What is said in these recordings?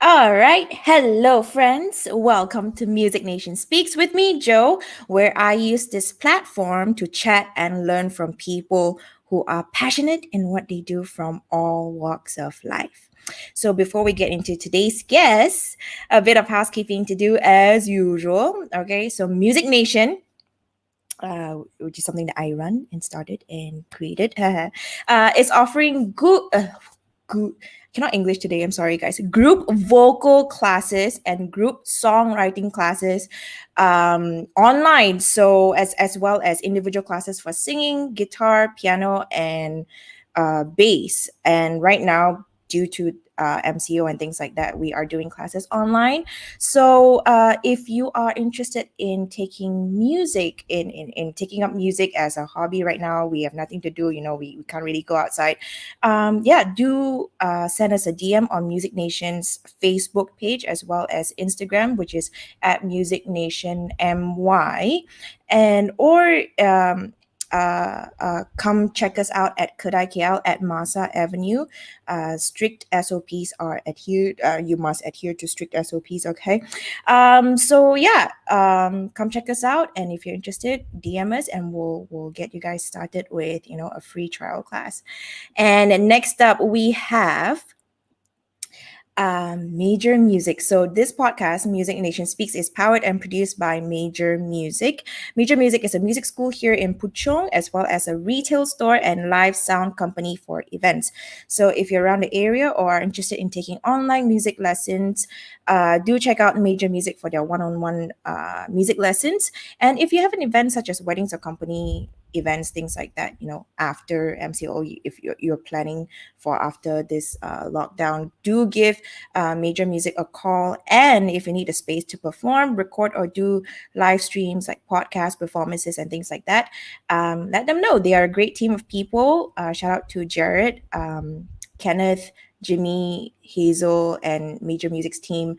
All right. Hello, friends. Welcome to Music Nation Speaks with me, Joe, where I use this platform to chat and learn from people who are passionate in what they do from all walks of life. So, before we get into today's guest, a bit of housekeeping to do as usual. Okay. So, Music Nation, which is something that I run and started and created, is offering good cannot English today. I'm sorry, guys. Group vocal classes and group songwriting classes online. So as well as individual classes for singing, guitar, piano, and bass. And right now, due to MCO and things like that, we are doing classes online. So if you are interested in taking music, in taking up music as a hobby right now, we have nothing to do, we can't really go outside. Yeah, do send us a DM on Music Nation's Facebook page as well as Instagram, which is at Music Nation MY. And or come check us out at Kedai KL at Masa Avenue. Strict SOPs are adhered. You must adhere to strict SOPs. Okay. So yeah, come check us out, and if you're interested, DM us, and we'll get you guys started with a free trial class. And next up, we have Major Music. So this podcast, Music Nation Speaks, is powered and produced by Major Music. Major Music is a music school here in Puchong, as well as a retail store and live sound company for events. So if you're around the area or are interested in taking online music lessons, do check out Major Music for their one-on-one music lessons. And if you have an event such as weddings or company events, things like that, after MCO, if you're planning for after this lockdown, do give Major Music a call. And if you need a space to perform, record, or do live streams like podcast performances and things like that, let them know. They are a great team of people. Shout out to Jared, Kenneth, Jimmy, Hazel, and Major Music's team.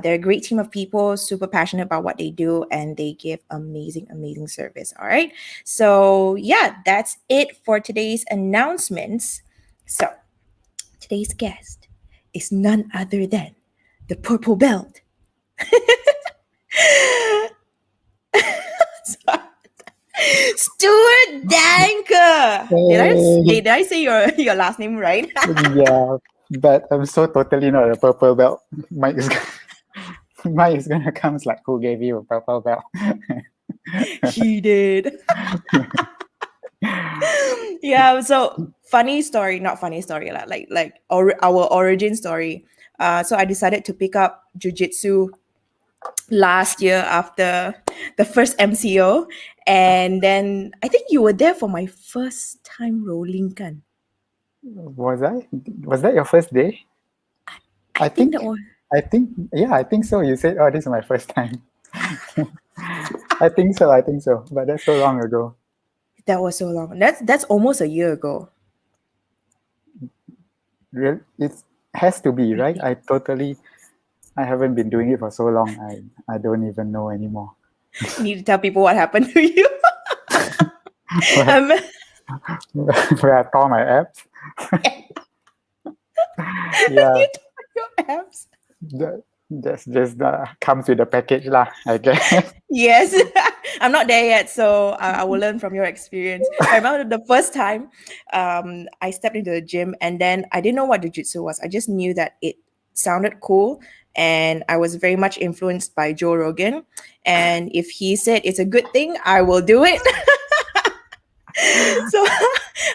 They're a great team of people, super passionate about what they do, and they give amazing, amazing service. All right. So, yeah, that's it for today's announcements. So, today's guest is none other than the purple belt. Stuart Danker. Hey, Did I say your last name right? yeah, but I'm so totally not a purple belt. Mike is Mike is gonna come like, who gave you a purple belt? He did. Yeah, so funny story, not funny story, our origin story. So I decided to pick up jujitsu last year after the first MCO, and then I think you were there for my first time rolling kan. Was I? Was that your first day? I I think think, that was yeah, I think so. You said, oh, this is my first time. I think so. But that's so long ago. so long. That's almost a year ago. It has to be, right? I haven't been doing it for so long. I don't even know anymore. You need to tell people what happened to you. Where, um, where I tore my abs. Yeah, you told your abs. that's just comes with the package lah, I guess. Yes, I'm not there yet, so I will learn from your experience. I remember the first time I stepped into the gym, and then I didn't know what jiu-jitsu was. I just knew that it sounded cool, and I was very much influenced by Joe Rogan. And if he said it's a good thing, I will do it. So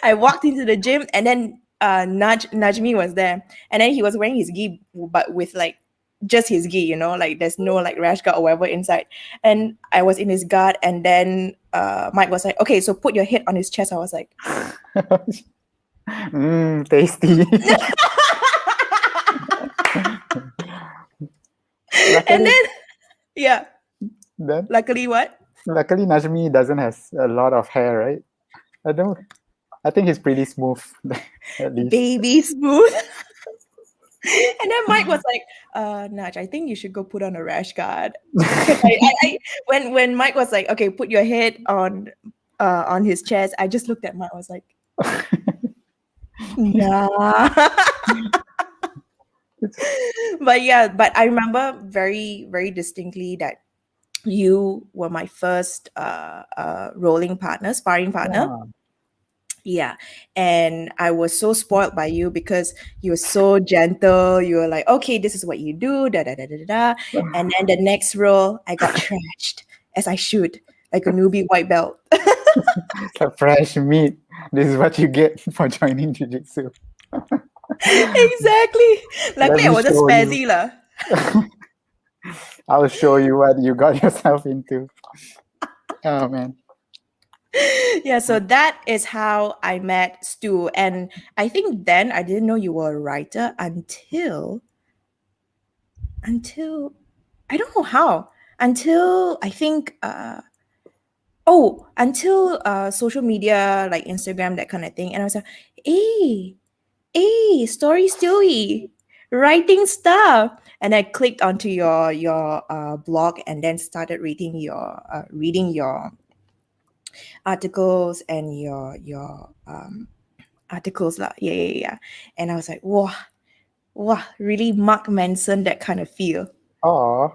I walked into the gym, and then Najmi was there, and then he was wearing his gi, but with like just his gi, like there's no like rash guard or whatever inside. And I was in his guard, and then Mike was like, "Okay, so put your head on his chest." I was like, Tasty. and luckily, then yeah, then, luckily what? luckily Najmi doesn't has a lot of hair, right? I don't. I think he's pretty smooth, at least. Baby smooth. And then Mike was like, Naj, I think you should go put on a rash guard. 'Cause when Mike was like, okay, put your head on his chest, I just looked at Mike. I was like, nah. But yeah, but I remember very, very distinctly that you were my first rolling partner, sparring partner. Wow. Yeah. And I was so spoiled by you because you were so gentle. You were like, okay, this is what you do, da da da da da. Da. And then the next roll, I got trashed, as I should, like a newbie white belt. It's like fresh meat. This is what you get for joining Jiu-Jitsu. Exactly. Let Luckily, I me wasn't show you. spazzy lah. I'll show you what you got yourself into. Oh man. Yeah, so that is how I met Stu. And I think then I didn't know you were a writer until I don't know how. Until I think until social media like Instagram, that kind of thing. And I was like, hey, story Stewie, writing stuff. And I clicked onto your blog and then started reading your articles and your articles lah. Yeah. And I was like, wow, really Mark Manson, that kind of feel. Oh.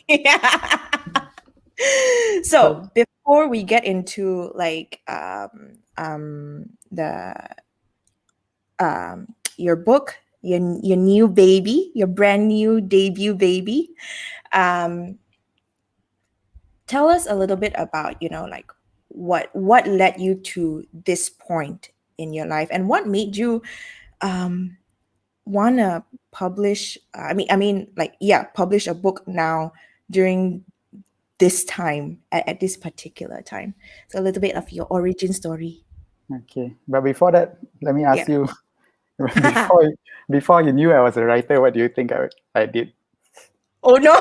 Yeah. So before we get into like the your book, your new baby, your brand new debut baby, um tell us a little bit about, like what led you to this point in your life, and what made you want to publish publish a book now during this time, at this particular time. So a little bit of your origin story. Okay. But before that, let me ask Yeah. you before you knew I was a writer, what do you think I did? Oh no.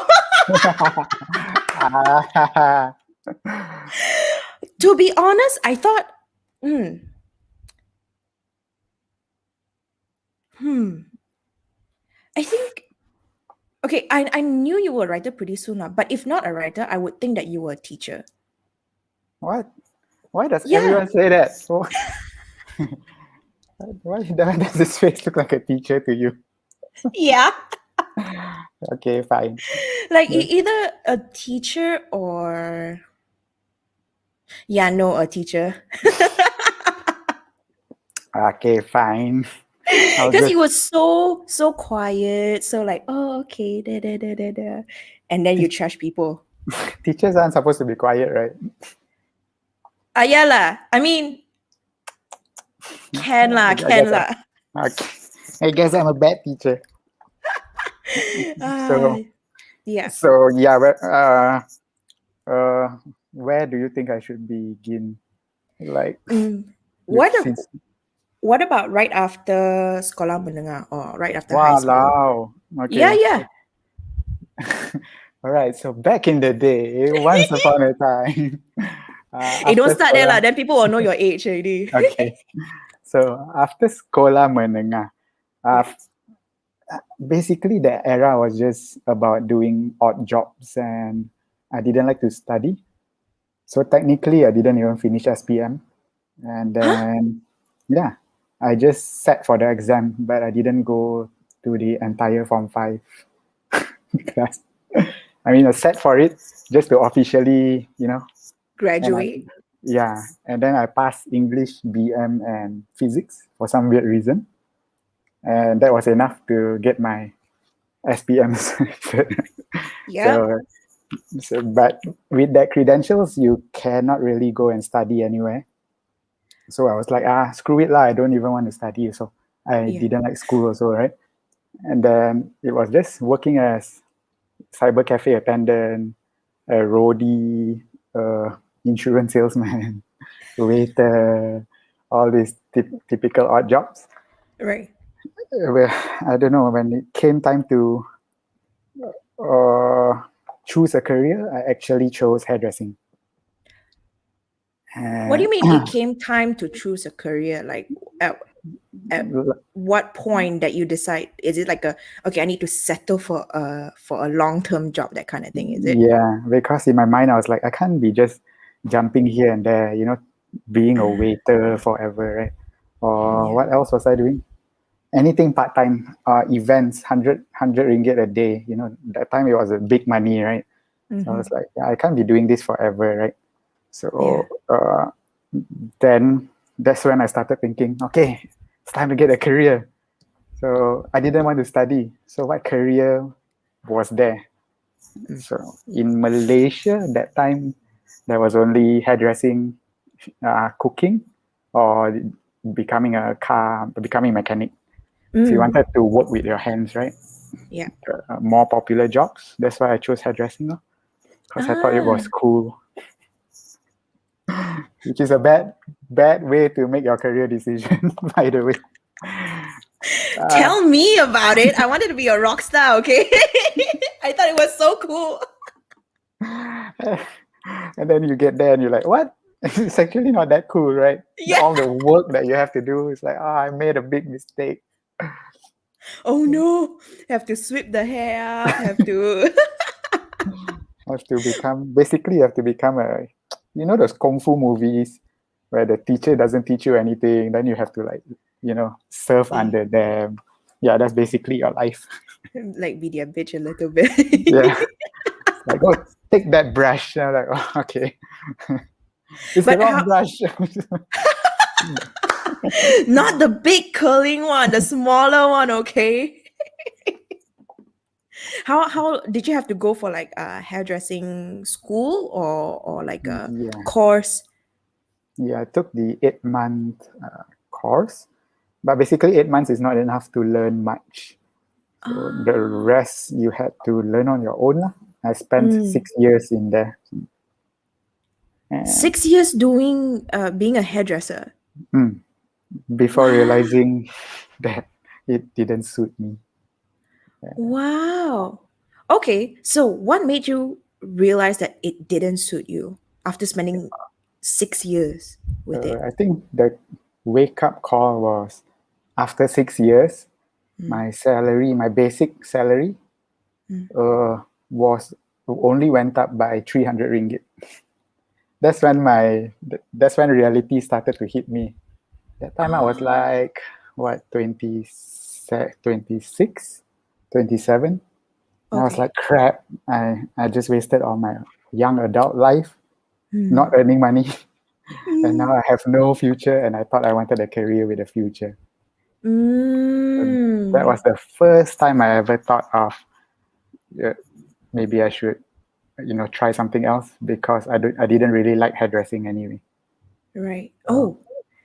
To be honest, I thought I think, okay, I knew you were a writer pretty soon, but if not a writer, I would think that you were a teacher. What? Why does Yeah. everyone say that? Why does this face look like a teacher to you? Yeah. Okay, fine. Like Yeah. either a teacher or a teacher. Okay, fine. Because he was so quiet, so like, oh, okay, da. And then you trash people. Teachers aren't supposed to be quiet, right? Yeah lah. I mean, can lah. Okay. I guess I'm a bad teacher. Yeah. So yeah, where do you think I should begin? Like, What about right after sekolah menengah or right after high school? Wow. Okay. Yeah. All right. So back in the day, once upon a time. Hey, don't start there lah. Then people will know your age already. Okay. So after sekolah menengah, basically the era was just about doing odd jobs, and I didn't like to study. So technically, I didn't even finish SPM, and then I just sat for the exam, but I didn't go to the entire Form 5 class. I mean, I sat for it just to officially, graduate. And then I passed English, BM, and physics for some weird reason, and that was enough to get my SPM. Yeah. So, but with that credentials, you cannot really go and study anywhere. So I was like, screw it lah, I don't even want to study. So I didn't like school also, right? And then it was just working as cyber cafe attendant, a roadie, insurance salesman, waiter, all these typical odd jobs. Right. Where I don't know, when it came time to choose a career, I actually chose hairdressing. What do you mean it came time to choose a career? Like at what point that you decide? Is it like I need to settle for a long-term job, that kind of thing? Is it? Yeah, because in my mind I was like, I can't be just jumping here and there, being a waiter forever, right? Or what else was I doing? anything part-time, events, 100 ringgit a day. That time it was a big money, right? So I was like, yeah, I can't be doing this forever, right? So then that's when I started thinking, okay, it's time to get a career. So I didn't want to study. So what career was there? So in Malaysia, that time, there was only hairdressing, cooking, or becoming mechanic. If you wanted to work with your hands, right? Yeah. More popular jobs. That's why I chose hairdressing, because I thought it was cool. Which is a bad way to make your career decision, by the way. Tell me about it. I wanted to be a rock star, okay? I thought it was so cool. And then you get there and you're like, what? It's actually not that cool, right? Yeah. All the work that you have to do is like, I made a big mistake. Oh no, have to sweep the hair up, have to You have to become those kung fu movies where the teacher doesn't teach you anything, then you have to serve under them. Yeah, that's basically your life. like be their bitch a little bit. Yeah. Like, oh, take that brush. And I'm like, oh, okay. It's the wrong brush. Not the big curling one, the smaller one, okay? How did you have to go for like a hairdressing school or like a course? Yeah, I took the 8-month course, but basically 8 months is not enough to learn much. So the rest you had to learn on your own. I spent 6 years in there. 6 years doing being a hairdresser. Before realizing that it didn't suit me. Wow. Okay, so what made you realize that it didn't suit you after spending 6 years with it? I think the wake-up call was after 6 years, my basic salary was only went up by 300 ringgit. That's when reality started to hit me. That time I was like, 26, 27. I was like, crap, I just wasted all my young adult life not earning money. And now I have no future, and I thought I wanted a career with a future. That was the first time I ever thought of maybe I should try something else, because I didn't really like hairdressing anyway. Right.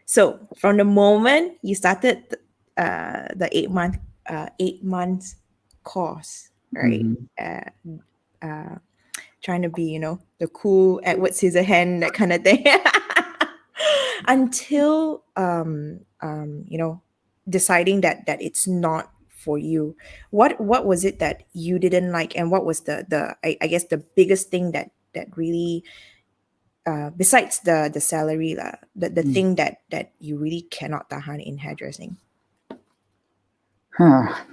So from the moment you started the 8 months course, right? Trying to be, the cool Edward Scissorhand, that kind of thing, until deciding that it's not for you. What was it that you didn't like, and what was the I guess the biggest thing that really besides the salary the thing that you really cannot tahan in hairdressing? I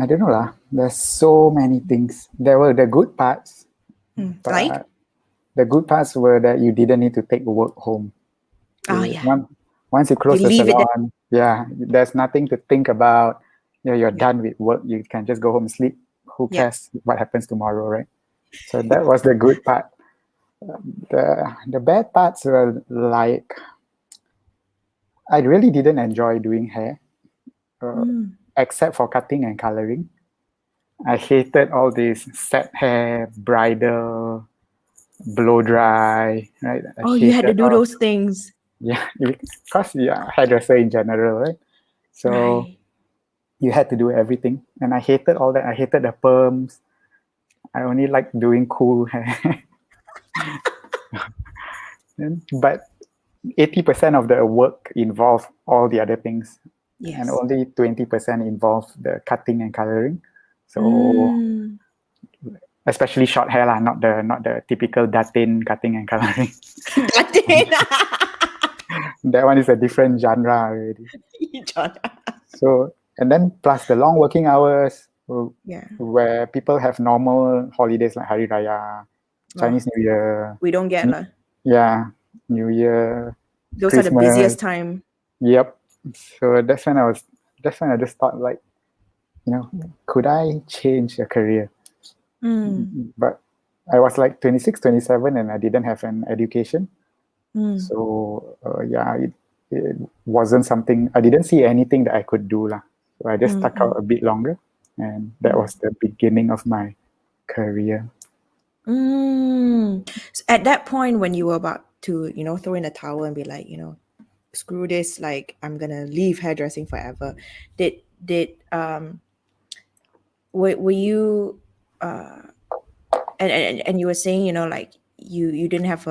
don't know lah. There's so many things. There were the good parts. Like? The good parts were that you didn't need to take work home. Once you close the salon, there's nothing to think about. You're done with work. You can just go home and sleep. Who cares what happens tomorrow, right? So that was the good part. The bad parts were like, I really didn't enjoy doing hair, except for cutting and coloring. I hated all this set hair, bridal, blow dry, right? You had to do those things. Yeah, because hairdresser in general, right? So you had to do everything, and I hated all that. I hated the perms. I only liked doing cool hair. But 80% of the work involved all the other things, and only 20% involved the cutting and coloring. So especially short hair, not the typical didnt cutting and coloring. That one is a different genre already. So, and then plus the long working hours, where people have normal holidays like Hari Raya, Chinese New Year. We don't get lah. Yeah, New Year. Those Christmas. are the busiest time. Yep. So that's when I was that's when I just thought like, could I change a career? But I was like 26, 27 and I didn't have an education. So it wasn't something, I didn't see anything that I could do lah. So I just stuck out a bit longer, and that was the beginning of my career. So at that point when you were about to, throw in a towel and be like, screw this, like I'm gonna leave hairdressing forever. Were you and you were saying, like you didn't have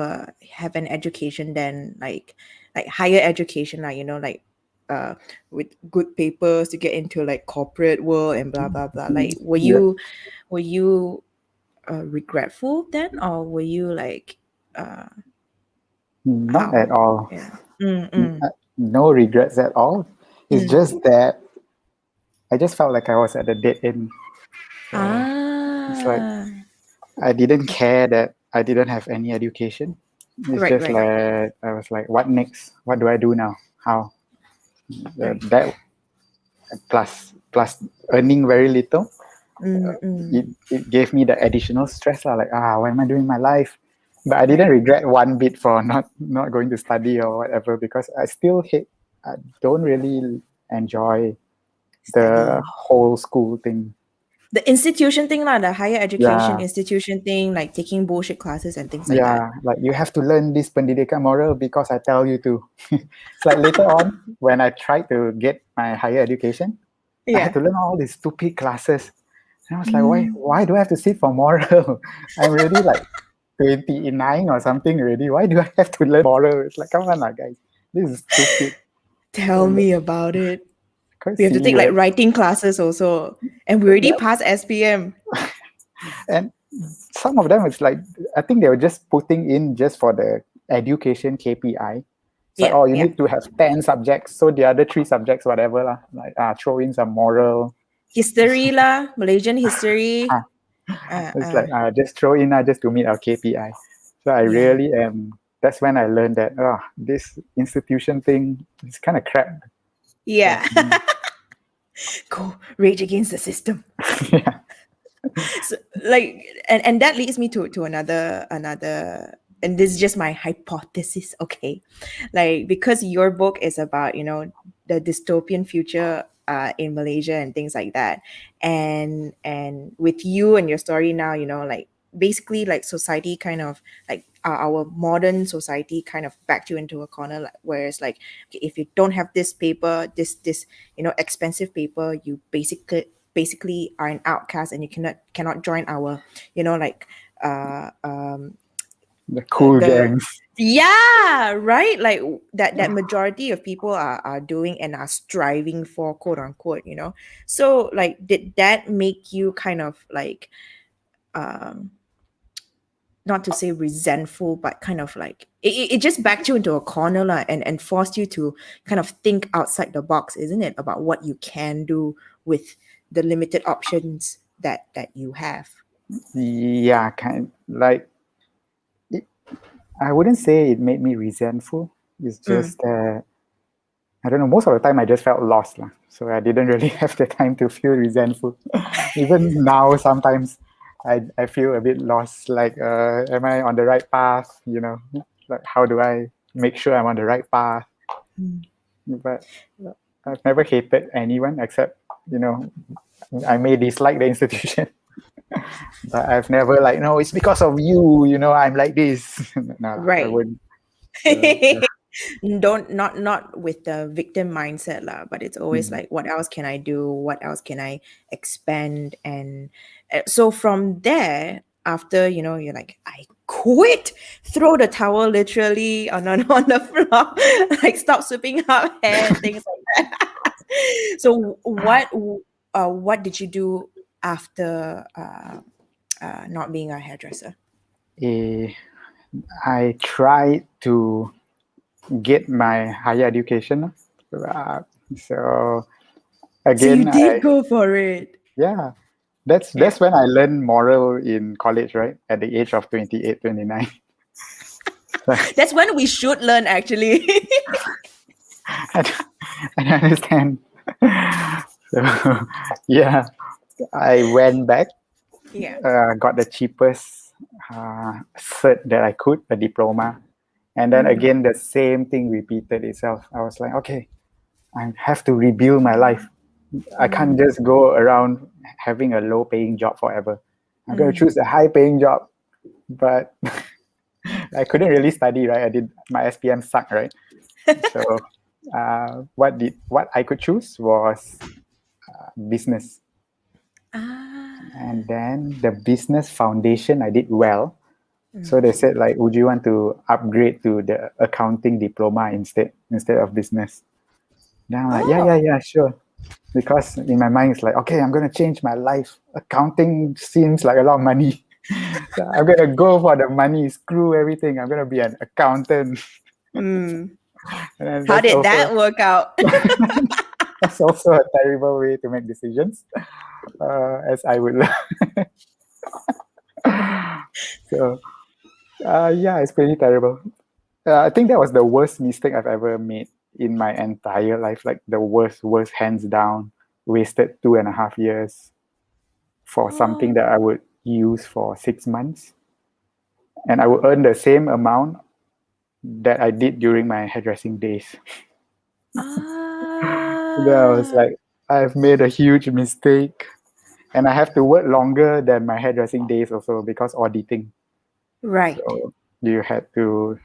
an education then, like higher education, like like with good papers to get into like corporate world and blah blah blah. Like were you regretful then, or were you like Not how? at all. Yeah. No regrets at all. It's just that I just felt like I was at a dead end. It's like I didn't care that I didn't have any education. It's Right, just right. like I was like, what next? What do I do now? How? That plus earning very little. It gave me the additional stress like, what am I doing in my life? But I didn't regret one bit for not going to study or whatever, because I don't really enjoy the Studying. whole school thing. The institution thing, like the higher education Yeah, institution thing, like taking bullshit classes and things like that. like you have to learn this pendidikan moral because I tell you to. It's like later on when I tried to get my higher education, I had to learn all these stupid classes. And I was like, why do I have to sit for moral? I'm already like 29 or something already. Why do I have to learn moral? It's like, come on, guys. This is stupid. Tell me about it. Quite We have to take silly, like right? writing classes also, and we already passed SPM. And some of them, it's like, I think they were just putting in just for the education KPI. It's like, you need to have 10 subjects. So the other 3 subjects, whatever, lah, like throw in some moral. History lah, Malaysian history. It's like, just throw in just to meet our KPI. So I really am, that's when I learned that, this institution thing is kind of crap. Yeah. Go rage against the system. Yeah. So, like, and that leads me to another, and this is just my hypothesis, okay? Like, because your book is about, the dystopian future in Malaysia and things like that, and with you and your story now, like basically like society kind of like our modern society kind of backed you into a corner, like, whereas like, okay, if you don't have this paper, this expensive paper, you basically are an outcast and you cannot join our like the cool gangs. Yeah, right, like that majority of people are doing and are striving for, quote unquote, so like did that make you kind of like not to say resentful, but kind of like it just backed you into a corner lah, and forced you to kind of think outside the box, isn't it, about what you can do with the limited options that you have? Yeah, kind like I wouldn't say it made me resentful. It's just that I don't know, most of the time I just felt lost lah. So I didn't really have the time to feel resentful. Even now sometimes I feel a bit lost, like am I on the right path, like how do I make sure I'm on the right path? But I've never hated anyone except, I may dislike the institution. But I've never like, no, it's because of you, I'm like this. No, Right. I wouldn't. Not with the victim mindset lah, but it's always like, what else can I do? What else can I expand? And so from there, after you're like, I quit, throw the towel literally on the floor, like stop sweeping up hair and things like that. So what did you do after not being a hairdresser? I tried to get my higher education. So again, so you did go for it. Yeah, that's when I learned moral in college, right? At the age of 28, 29. That's when we should learn, actually. I don't understand So yeah, I went back, Yeah. got the cheapest cert that I could, a diploma. And then again, the same thing repeated itself. I was like, okay, I have to rebuild my life. I can't just go around having a low paying job forever. I'm going to choose a high paying job. But I couldn't really study, right? I did my SPM sucked, right? So what I could choose was business. And then the business foundation, I did well. So they said like, would you want to upgrade to the accounting diploma instead of business? Then I'm like, yeah, sure. Because in my mind it's like, okay, I'm gonna change my life. Accounting seems like a lot of money. So I'm gonna go for the money, screw everything. I'm gonna be an accountant. Mm. And then How did that work out? that's also a terrible way to make decisions, as I would learn. So yeah, it's pretty terrible. I think that was the worst mistake I've ever made in my entire life. Like the worst, hands down. Wasted 2.5 years for something that I would use for 6 months, and I would earn the same amount that I did during my hairdressing days. Then I was like, I've made a huge mistake, and I have to work longer than my hairdressing days also because auditing. Right. So you had to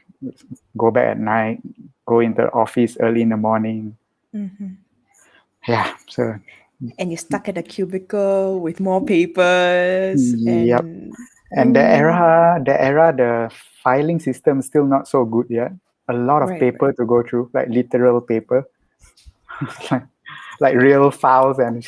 go back at night, go into the office early in the morning. Yeah, so And you're stuck at a cubicle with more papers. yep. And the filing system is still not so good yet. A lot of paper to go through, like literal paper, like real files and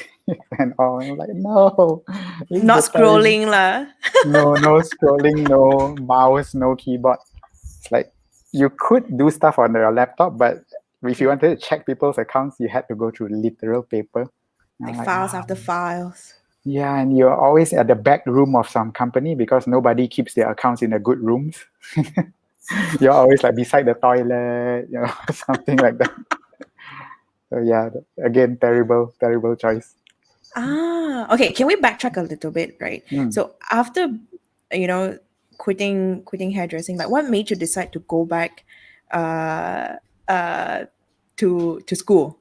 and all. I'm like, no, Not scrolling lah. no scrolling, no mouse, no keyboard. It's like you could do stuff on your laptop, but if you wanted to check people's accounts, you had to go through literal paper. Like files after files. Yeah, and you're always at the back room of some company because nobody keeps their accounts in the good rooms. You're always like beside the toilet, something like that. So yeah, again, terrible choice. Okay. Can we backtrack a little bit, right? So after, quitting hairdressing, like what made you decide to go back, to school?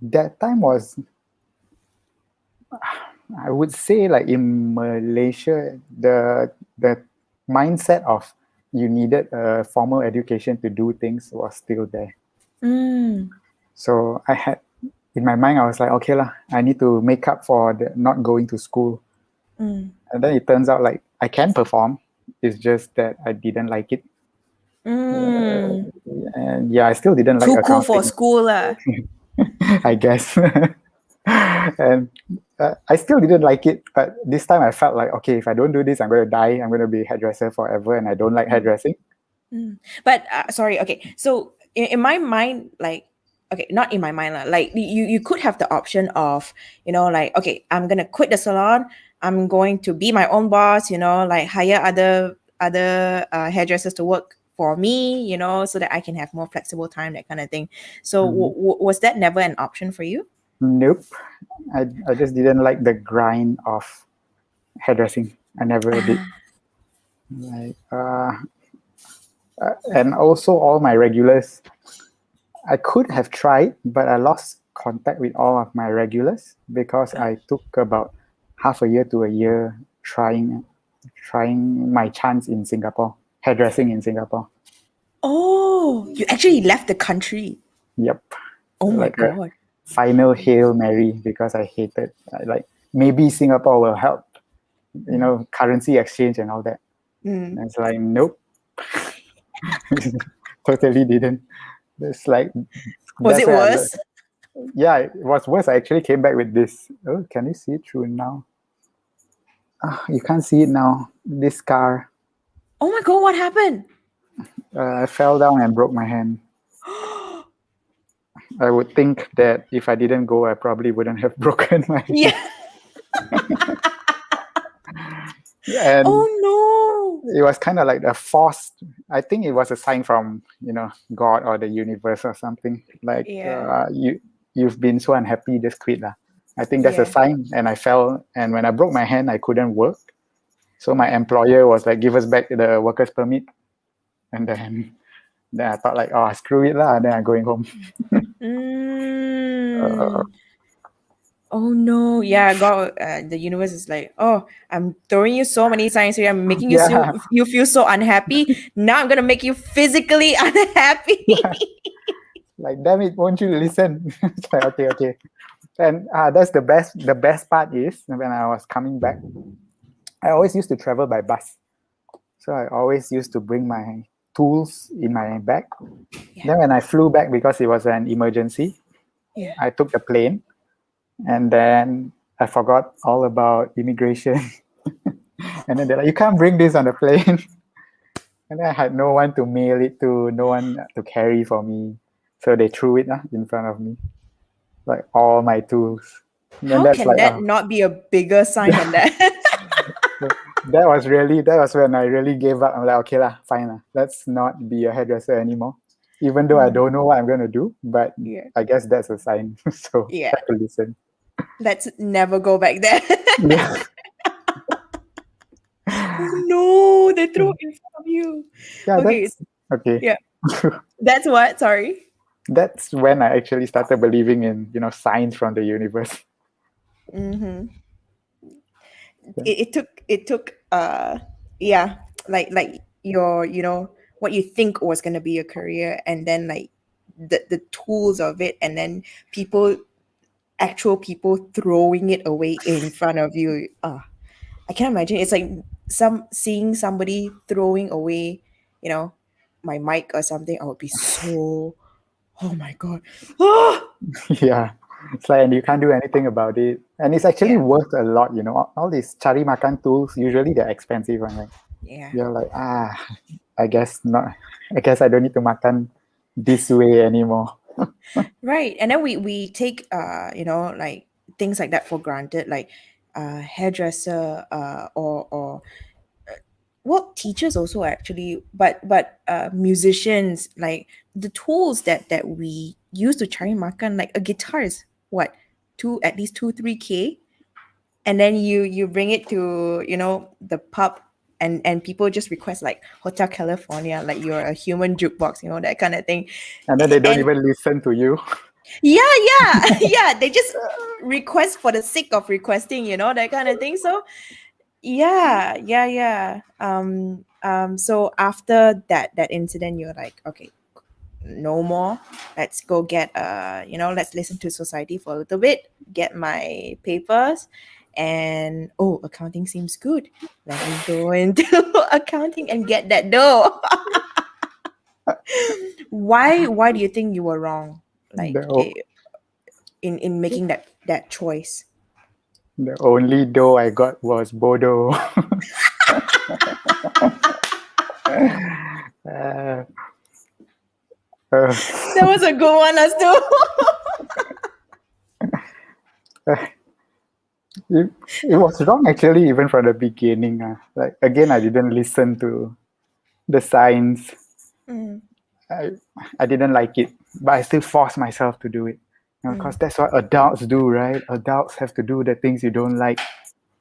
That time was, I would say, like in Malaysia, the mindset of you needed a formal education to do things was still there. So I had, in my mind, I was like, okay lah, I need to make up for the not going to school. And then it turns out like I can perform. It's just that I didn't like it. And yeah, I still didn't like Too cool accounting. for school lah. I guess. And I still didn't like it, but this time I felt like, okay, if I don't do this, I'm going to die. I'm going to be a hairdresser forever, and I don't like hairdressing. But sorry, okay. So in my mind, like, okay, not in my mind, like you could have the option of, like, okay, I'm gonna quit the salon. I'm going to be my own boss. Like hire other hairdressers to work for me. So that I can have more flexible time, that kind of thing. So was that never an option for you? Nope. I just didn't like the grind of hairdressing. I never did. Like, and also all my regulars, I could have tried, but I lost contact with all of my regulars because I took about half a year to a year trying my chance in Singapore, hairdressing in Singapore. Oh, you actually left the country. Yep. Oh my God. Final Hail Mary because I hated, like, maybe Singapore will help, currency exchange and all that. And it's like, nope. Totally didn't. It's like, was it worse? Yeah, it was worse. I actually came back with this. Oh, can you see it through now? You can't see it now. This scar. Oh my God, what happened? I fell down and broke my hand. I would think that if I didn't go, I probably wouldn't have broken my hand. Yeah. And oh it was kind of like a forced. I think it was a sign from God or the universe or something. Like Yeah. you've been so unhappy, just quit lah. I think that's a Yeah. sign. And I fell, and when I broke my hand, I couldn't work. So my employer was like, "Give us back the workers permit," and then I thought like, "Oh, screw it lah." Then I'm going home. Mm. Oh no. Yeah, God, the universe is like, oh, I'm throwing you so many signs here. I'm making Yeah, you feel so unhappy. Now I'm gonna make you physically unhappy. yeah. Like, damn it, won't you listen? It's like, okay. And that's the best. The best part is when I was coming back, I always used to travel by bus. So I always used to bring my tools in my bag. Yeah. Then when I flew back, because it was an emergency, Yeah. I took the plane, and then I forgot all about immigration. And then they're like, "You can't bring this on the plane." And then I had no one to mail it to, no one to carry for me. So they threw it in front of me, like all my tools. And then How that's can like, that not be a bigger sign than that? that was when I really gave up. I'm like, okay lah, fine lah. Let's not be a hairdresser anymore. Even though I don't know what I'm gonna do, but Yeah. I guess that's a sign. So I Yeah. have to listen. Let's never go back there. Yeah, Oh no, they threw it in front of you. yeah, Okay. that's okay. Yeah. That's what? Sorry. That's when I actually started believing in signs from the universe. Mm-hmm. It took yeah, like your what you think was gonna be a career, and then like the tools of it, and then actual people throwing it away in front of you. I can't imagine. It's like seeing somebody throwing away, my mic or something. I would be so, oh my god. Yeah, it's like, and you can't do anything about it, and it's actually Yeah. worth a lot. All these cari makan tools, usually they're expensive, and like Yeah. you're like, I guess not. I guess I don't need to makan this way anymore. Right. And then we take like things like that for granted, like hairdresser, or well, teachers also actually, but musicians, like the tools that we use to cari makan, like a guitar is what, at least 2-3K, and then you bring it to the pub, and people just request like Hotel California, like you're a human jukebox, that kind of thing. And then they don't And even listen to you. yeah, yeah, they just request for the sake of requesting, that kind of thing. So yeah. So after that incident, you're like, okay, no more. Let's go get let's listen to society for a little bit, get my papers, and accounting seems good. Let me go into accounting and get that dough. Why do you think you were wrong, like The, o- in making that choice? the only dough I got was Bodo. uh, uh, That was a good one as too. it was wrong actually, even from the beginning. Like, again, I didn't listen to the signs. Mm, I didn't like it, but I still forced myself to do it. Because that's what adults do, right? Adults have to do the things you don't like.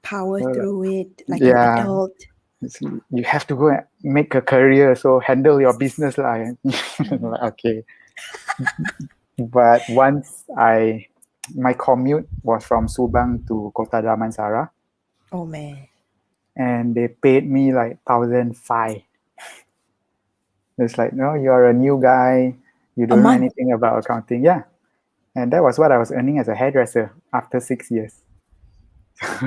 power through it like an Yeah, adult. you have to go and make a career, so handle your business lah. Like, okay. But once my commute was from Subang to Kota Damansara, Oh man. and they paid me like 1,500. It's like, no, you're a new guy, you A don't know month. anything about accounting. Yeah, and that was what I was earning as a hairdresser after 6 years.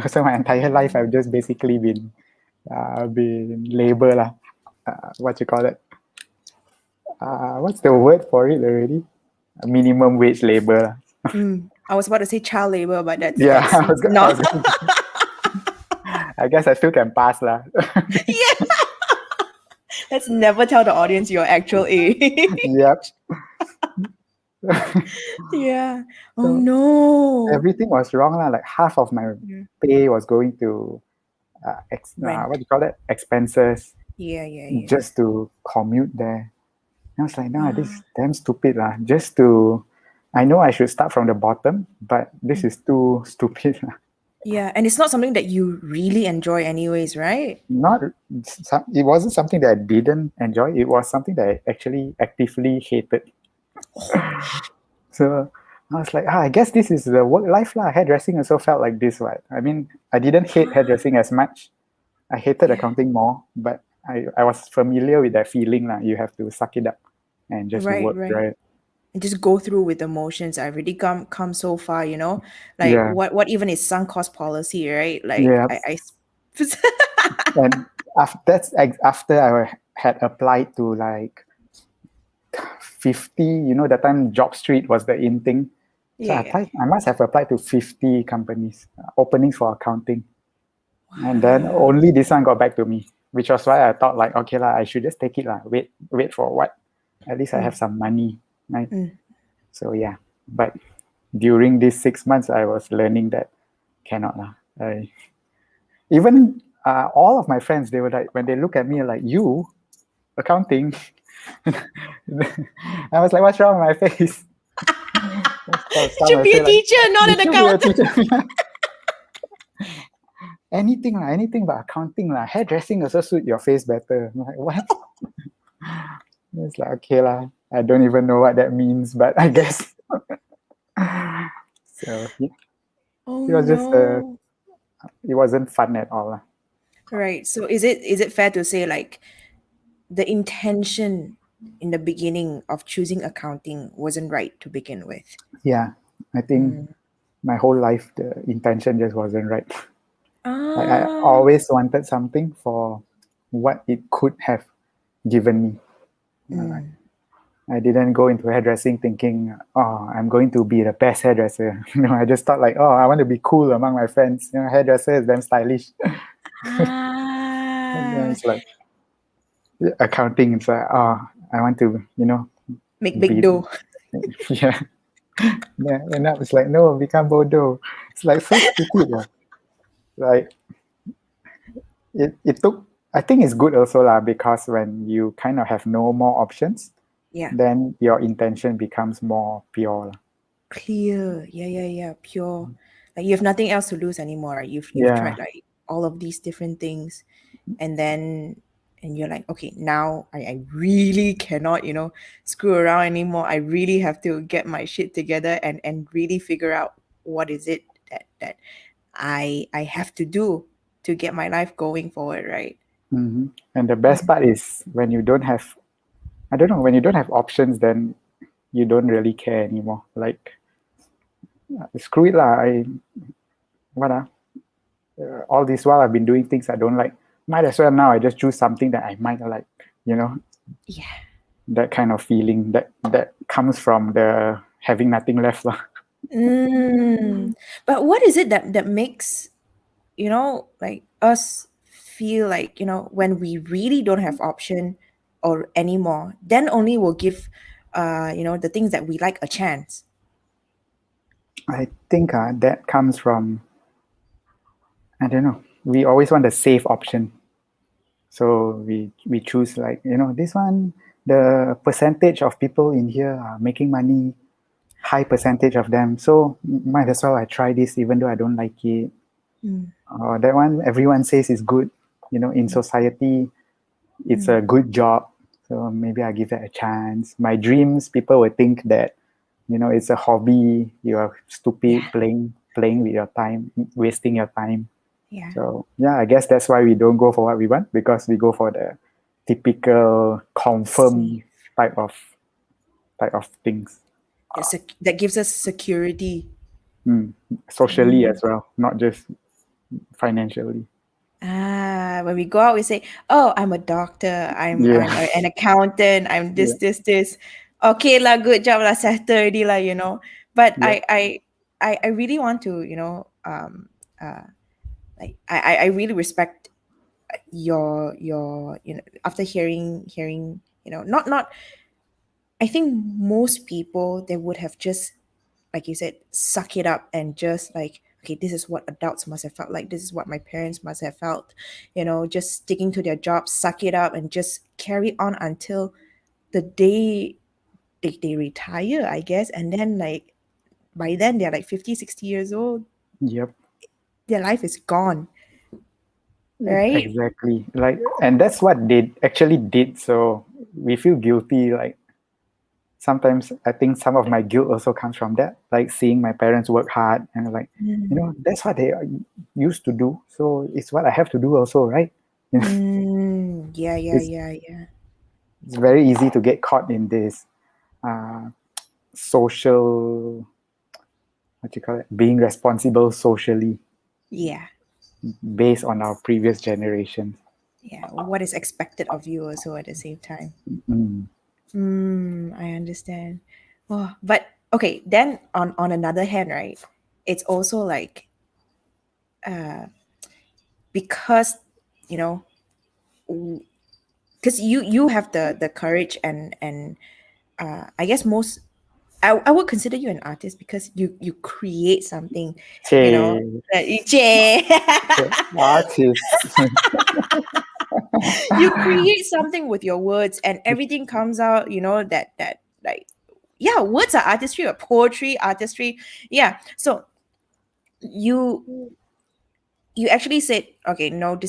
So my entire life I've just basically been labor lah. What you call it? What's the word for it already? Minimum wage labor lah. I was about to say child labor, but that's Yeah, not. I guess I still can pass lah. Yeah. Let's never tell the audience your actual age. Yep. Yeah. Oh So no. everything was wrong lah. Like half of my Yeah. pay was going to Rent. what do you call it? Expenses. Yeah. just to commute there. And I was like, nah, this Ah, is damn stupid lah. Just to, I know I should start from the bottom, but this is too stupid lah. yeah, and it's not something that you really enjoy anyways, right? Not, it wasn't something that I didn't enjoy. It was something that I actually actively hated. Oh, So I was like, I guess this is the work life lah. Hairdressing also felt like this, right? I mean, I didn't hate hairdressing as much. I hated yeah. accounting more, but I was familiar with that feeling lah. You have to suck it up and just Right, work, right. right? And just go through with emotions. I really come so far, you know? Like Yeah, what even is sunk cost policy, right? Like yeah. I And after I had applied to like 50, that time Job Street was the in thing. So yeah, yeah. I must have applied to 50 companies, openings for accounting. And then Wow. only this one got back to me, which was why I thought like, okay lah, I should just take it lah. Wait for what? At least I have some money, right? Mm. So yeah, but during these 6 months, I was learning that cannot lah. Even all of my friends, they were like, when they look at me like, you accounting, I was like, what's wrong with my face? So You some should will be say a like, teacher, not you an should be a accountant. teacher. Anything but accounting lah. Hairdressing also suit your face better. I'm like, what? It's like, okay lah. I don't even know what that means, but I guess. So yeah, Oh it was just no. it wasn't fun at all lah. Right. So is it fair to say like the intention in the beginning of choosing accounting wasn't right to begin with? Yeah, I think Mm. my whole life the intention just wasn't right. Like I Ah. always wanted something for what it could have given me. Like Mm. I didn't go into hairdressing thinking, oh, I'm going to be the best hairdresser. I just thought like, oh, I want to be cool among my friends. Hairdresser is damn stylish. And then Ah. it's like accounting. It's like, oh, I want to, Make big be, dough. yeah. Yeah. And now it's like, no, become Bodo. It's like so stupid. Like it took, I think it's good also lah, because when you kind of have no more options, Yeah. then your intention becomes more pure lah. Clear. Yeah. Pure. Like you have nothing else to lose anymore. Right? You've tried Yeah. like all of these different things, and then and you're like, okay, now I really cannot, screw around anymore. I really have to get my shit together and really figure out what is it that I have to do to get my life going forward, right? Hmm. And the best part is when you don't have, I don't know, when you don't have options, then you don't really care anymore. Like, screw it lah. What all this while I've been doing things I don't like. Might as well now I just choose something that I might like. You know, Yeah. that kind of feeling that comes from the having nothing left lah. But what is it that makes like us feel like when we really don't have option or anymore, then only we'll give the things that we like a chance. I think that comes from, I don't know. We always want the safe option, so we choose like this one. The percentage of people in here are making money, high percentage of them. So might as well I try this even though I don't like it. Mm, That one everyone says is good. In society, it's a good job. So maybe I give that a chance. My dreams, people will think that, it's a hobby. You are stupid yeah, playing with your time, wasting your time. yeah. So yeah, I guess that's why we don't go for what we want, because we go for the typical confirm Safe. type of things. That gives us security. Socially Mm. as well, not just financially. When we go out, we say, "Oh, I'm a doctor. I'm Yeah. an accountant. I'm Yeah. this. Okay lah, good job lah, settle already lah, But Yeah. I really want to, like I really respect your after hearing not I think most people they would have just like you said suck it up and just like okay, this is what adults must have felt like. This is what my parents must have felt. Just sticking to their jobs, suck it up, and just carry on until the day they retire, I guess. And then like by then they're like 50, 60 years old. Yep. Their life is gone, right? Exactly. Like, and that's what they actually did. So we feel guilty. Like sometimes I think some of my guilt also comes from that. Like seeing my parents work hard and like, that's what they used to do. So it's what I have to do also, right? Yeah, yeah, It's, yeah, yeah. it's very easy to get caught in this uh, social, what you call it, being responsible socially Yeah, based on our previous generations. yeah. What is expected of you also at the same time. Mm. I understand. Oh, but okay, then on another hand, right? It's also like because you know because you have the courage and I guess most I would consider you an artist because you create something, Che, that artists. you create something with your words and everything comes out, that like yeah, words are artistry or poetry artistry. Yeah. So you you actually said, okay, no,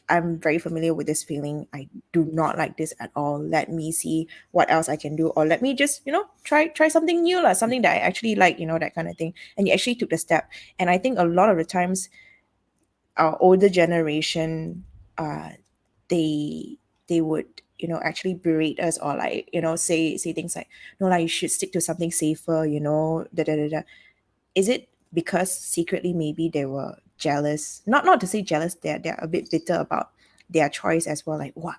I'm very familiar with this feeling. I do not like this at all. Let me see what else I can do, or let me just, try something new, something that I actually like, that kind of thing. And you actually took the step. And I think a lot of the times, our older generation, they they would, actually berate us or like, say things like, no, like you should stick to something safer, da da da da. Is it because secretly maybe they were jealous? Not to say jealous, they're a bit bitter about their choice as well. Like, what?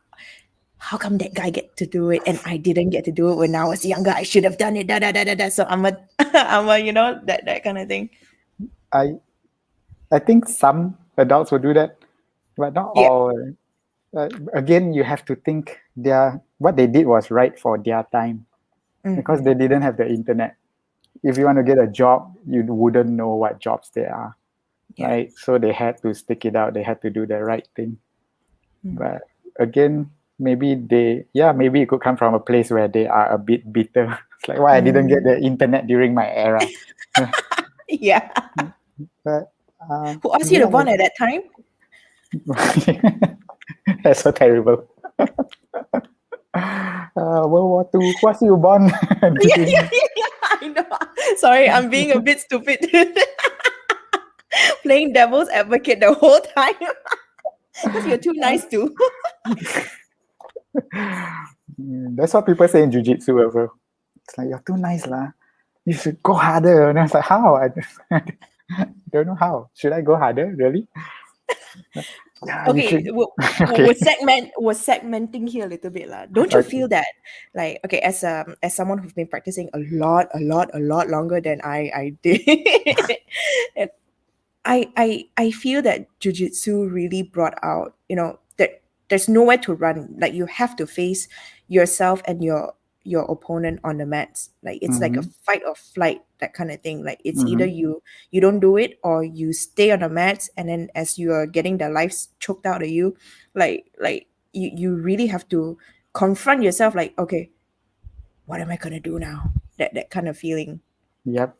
How come that guy get to do it and I didn't get to do it when I was younger? I should have done it. Da da da da da. So I'm a, I'm a, that kind of thing. I I think some adults will do that, but not Yeah. all. Again, you have to think what they did was right for their time because they didn't have the internet. If you want to get a job, you wouldn't know what jobs there are, Yeah. right? So they had to stick it out. They had to do the right thing. But again, maybe it could come from a place where they are a bit bitter. It's like why I didn't get the internet during my era. Yeah. But Who asked you to yeah, born at that time? that's so terrible. World War Two. What's you born Yeah, yeah, during? yeah, yeah. I know. Sorry, I'm being a bit stupid. Playing devil's advocate the whole time. Because you're too nice to. That's what people say in Jujitsu also. It's like you're too nice lah. You should go harder. And I was like, how? I don't know how. Should I go harder? Really? Yeah, you Okay, should. Okay. we're segmenting here a little bit lah. Don't you Okay. feel that, like, okay, as someone who's been practicing a lot longer than I did, and I feel that jujitsu really brought out, that there's nowhere to run. Like you have to face yourself and your opponent on the mats. Like it's like a Mm-hmm. fight or flight, that kind of thing. Like it's either Mm-hmm. you don't do it or you stay on the mats, and then as you are getting the life choked out of you, like you really have to confront yourself. Like, okay, what am I gonna do now? That kind of feeling. Yep.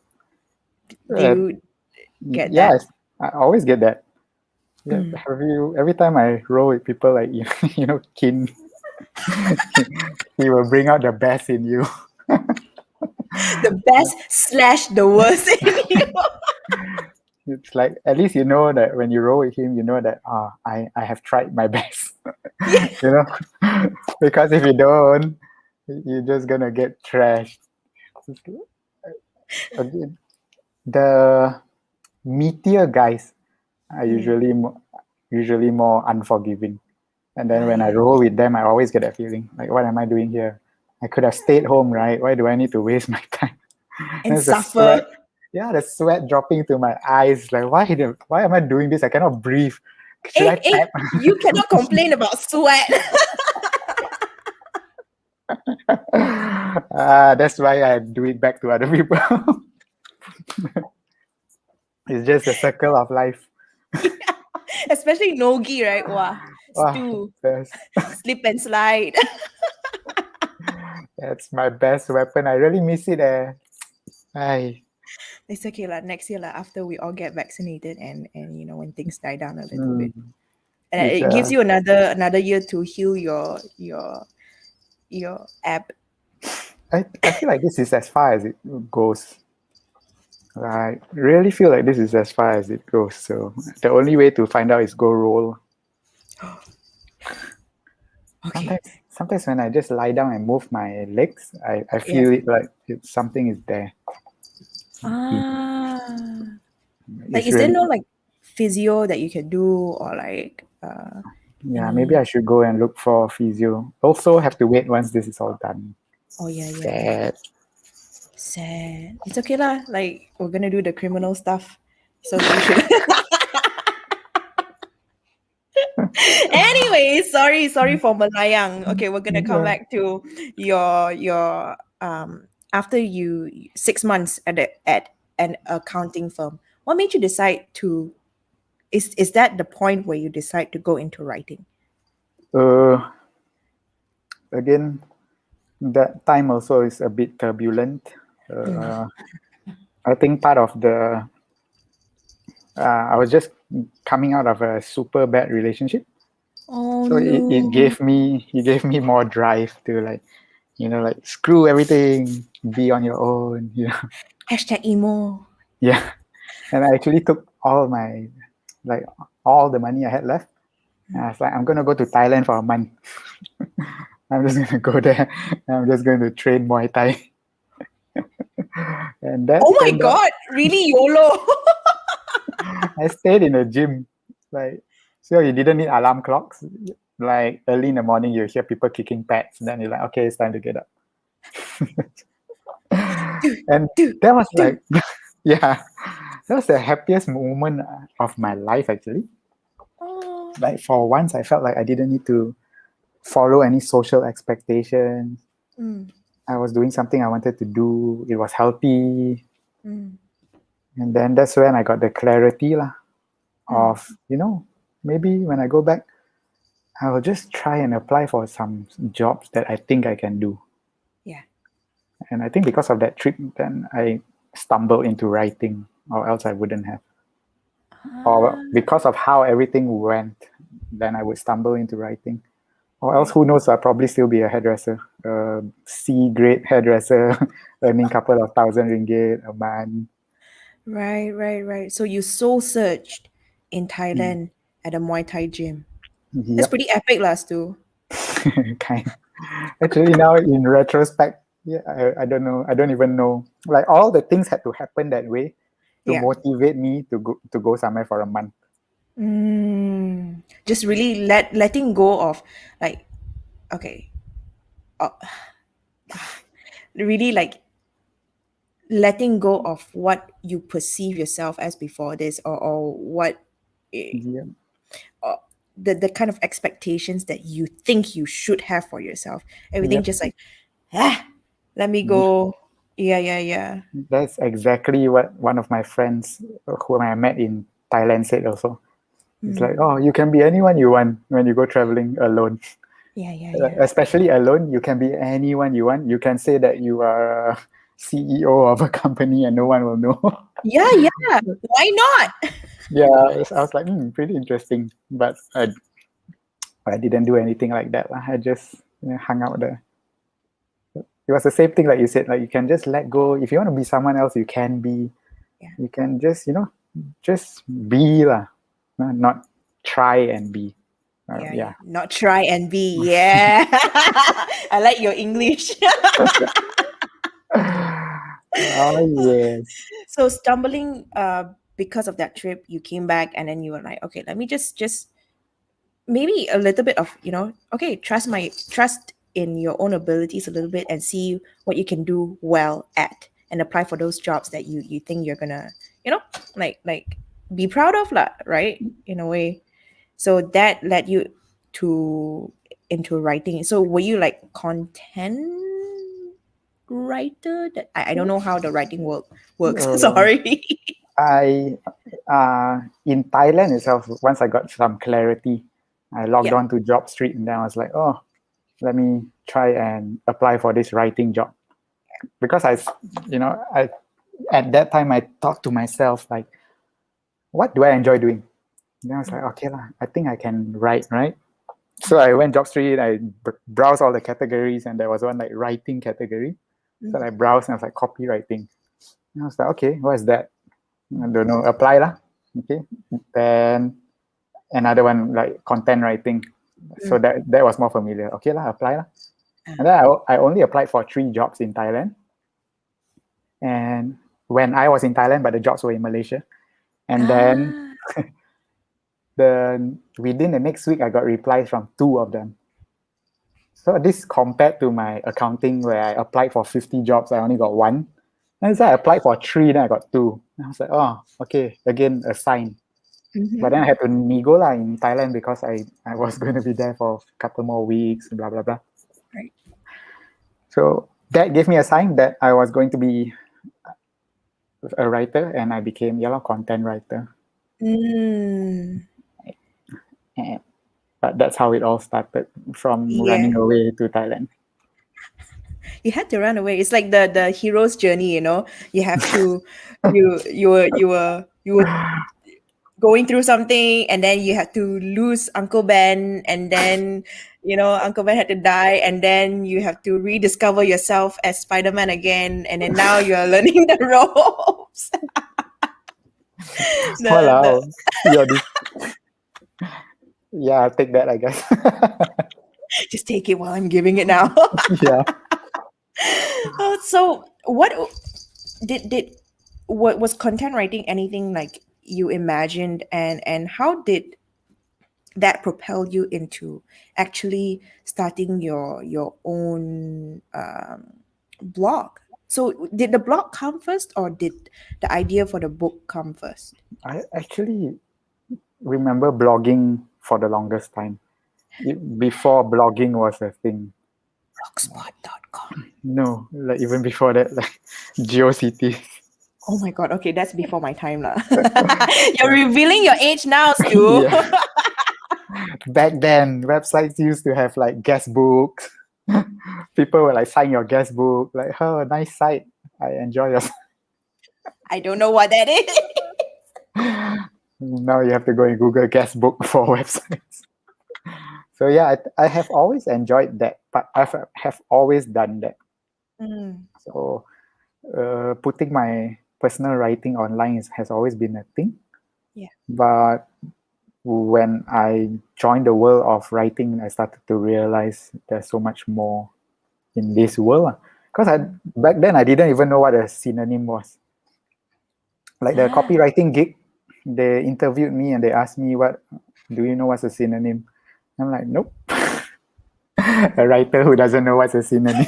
Do Uh, you get yeah, that? I always get that. Yeah, have you every time I roll with people like Kin, he will bring out the best in you. The best slash the worst in you. It's like at least you know that when you roll with him, you know that I have tried my best. Yeah. you know, because if you don't, you're just gonna get trashed. Again, the meteor guys are usually more unforgiving. And then when I Yeah. roll with them, I always get that feeling like, what am I doing here? I could have stayed home, right? Why do I need to waste my time? And There's the suffer. sweat. Yeah, the sweat dropping to my eyes. Like, why am I doing this? I cannot breathe. Should I tap? You cannot complain about sweat. That's why I do it back to other people. It's just the circle of life. Especially nogi, right? Wow, Wow, stew, that's slip and slide. that's my best weapon. I really miss it. I It's okay lah. Next year lah, after we all get vaccinated and when things die down a little mm, bit, and it's it gives you another year to heal your ab. I feel like this is as far as it goes. I really feel like this is as far as it goes. So the only way to find out is go roll. Okay. Sometimes when I just lie down and move my legs, I feel it like something is there. Ah. Like, It's is there really no like physio that you can do or like maybe I should go and look for physio. Also have to wait once this is all done. Oh yeah. Sad. Sad. It's okay lah. Like, we're gonna do the criminal stuff, so you should. Anyway, sorry for Malayang. Okay, we're gonna come back to your after you 6 months at an accounting firm. What made you decide to? Is that the point where you decide to go into writing? Again, that time also is a bit turbulent. I think part of the I was just coming out of a super bad relationship. Oh So no! it gave me more drive to like screw everything, be on your own, Hashtag emo. Yeah. And I actually took all my all the money I had left. And I was like, I'm gonna go to Thailand for a month. I'm just gonna go there. I'm just going to train Muay Thai. And that Oh my god! Really YOLO. I stayed in a gym. So you didn't need alarm clocks. Like early in the morning, you hear people kicking pads, and then you're like, okay, it's time to get up. And that was like, yeah, that was the happiest moment of my life, actually. Oh. Like for once, I felt like I didn't need to follow any social expectations. I was doing something I wanted to do. It was healthy. And then that's when I got the clarity of, maybe when I go back, I will just try and apply for some jobs that I think I can do. Yeah. And I think because of that trip, then I stumbled into writing, or else I wouldn't have. Or because of how everything went, then I would stumble into writing. Or else, who knows, I'll probably still be a hairdresser, C-grade hairdresser, earning a couple of thousand ringgit a month. Right. So you soul searched in Thailand at a Muay Thai gym. Yep. That's pretty epic, Stu. Kind. Actually, now in retrospect, I don't know. I don't even know. Like all the things had to happen that way to motivate me to go somewhere for a month. Just really letting go of like, okay, really like letting go of what you perceive yourself as before this, or what the kind of expectations that you think you should have for yourself. Everything just like, let me go. Yeah. That's exactly what one of my friends whom I met in Thailand said also. It's like, oh, you can be anyone you want when you go traveling alone. Yeah. Especially alone, you can be anyone you want. You can say that you are a CEO of a company and no one will know. Yeah. Why not? Yeah, I was like, pretty interesting. But I didn't do anything like that. I just hung out there. It was the same thing like you said. Like you can just let go. If you want to be someone else, you can be. Yeah. You can just just be lah. Not try and be. Yeah. Not try and be. Yeah. I like your English. Oh yes. So stumbling because of that trip, you came back and then you were like, okay, let me just maybe a little bit of, okay, trust in your own abilities a little bit and see what you can do well at, and apply for those jobs that you think you're gonna, like be proud of lah, right? In a way. So that led you into writing. So were you like content writer? That I don't know how the writing works. Sorry. I in Thailand itself, once I got some clarity, I logged Yeah. on to Job Street, and then I was like, oh, let me try and apply for this writing job. Because I at that time I thought to myself like, what do I enjoy doing? And then I was like, okay lah, I think I can write, right? So I went Job Street, I browsed all the categories, and there was one like writing category. So I browsed and I was like, copywriting. And I was like, okay, what is that? I don't know, apply lah. Okay. Then another one like content writing. So that was more familiar. Okay lah, apply lah. And then I only applied for 3 jobs in Thailand. And when I was in Thailand, but the jobs were in Malaysia. And then within the next week, I got replies from 2 of them. So this compared to my accounting where I applied for 50 jobs, I only got 1. And so I applied for 3, then I got 2. And I was like, oh, okay, again, a sign. But then I had to nego lah in Thailand because I was going to be there for a couple more weeks, blah, blah, blah. Right. So that gave me a sign that I was going to be a writer, and I became a content writer. But that's how it all started, from running away to Thailand. You had to run away. It's like the hero's journey, You have to you were going through something, and then you had to lose Uncle Ben, and then Uncle Ben had to die, and then you have to rediscover yourself as Spider-Man again, and then now you're learning the ropes. Wow. Yeah, I'll take that, I guess. Just take it while I'm giving it now. Yeah. So what was content writing anything like you imagined, and how did that propel you into actually starting your own blog? So did the blog come first, or did the idea for the book come first? I actually remember blogging for the longest time. Before blogging was a thing. Blogspot.com. No, like even before that, like GeoCities. Oh my god, okay, that's before my time lah. You're revealing your age now, Stu. Yeah. Back then, websites used to have like guest books. People were like, sign your guest book. Like, oh, nice site. I enjoy your. I don't know what that is. Now you have to go and Google guest book for websites. So yeah, I have always enjoyed that, but I have always done that. So putting my personal writing online has always been a thing. Yeah. But when I joined the world of writing, I started to realize there's so much more in this world. Because back then I didn't even know what a synonym was. Like the copywriting gig, they interviewed me and they asked me, do you know what's a synonym? I'm like, nope. A writer who doesn't know what's a synonym.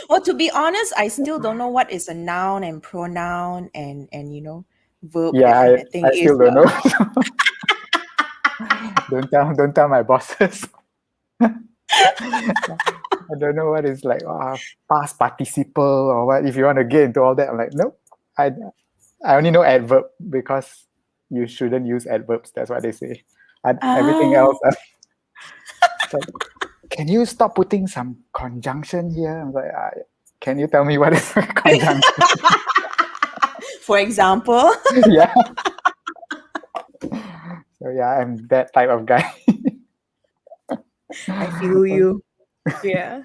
Well, to be honest, I still don't know what is a noun and pronoun and verb. Yeah, I still don't know. Don't tell my bosses. I don't know what is like past participle or what. If you want to get into all that, I'm like, nope. I only know adverb because you shouldn't use adverbs. That's what they say. Everything else. Like, can you stop putting some conjunction here? I'm like, can you tell me what is a conjunction? For example. Yeah. So yeah, I'm that type of guy. I feel you. Yeah.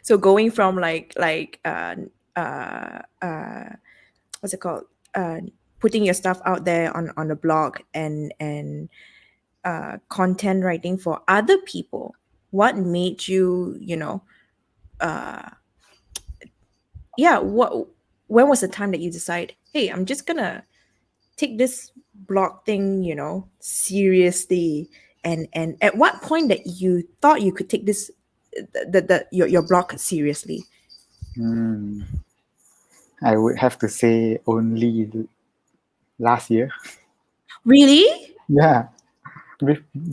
So going from like what's it called? Putting your stuff out there on the blog and content writing for other people. What made you, when was the time that you decide, hey, I'm just gonna take this blog thing, seriously? And at what point that you thought you could take this your blog seriously? I would have to say only last year. Really? Yeah.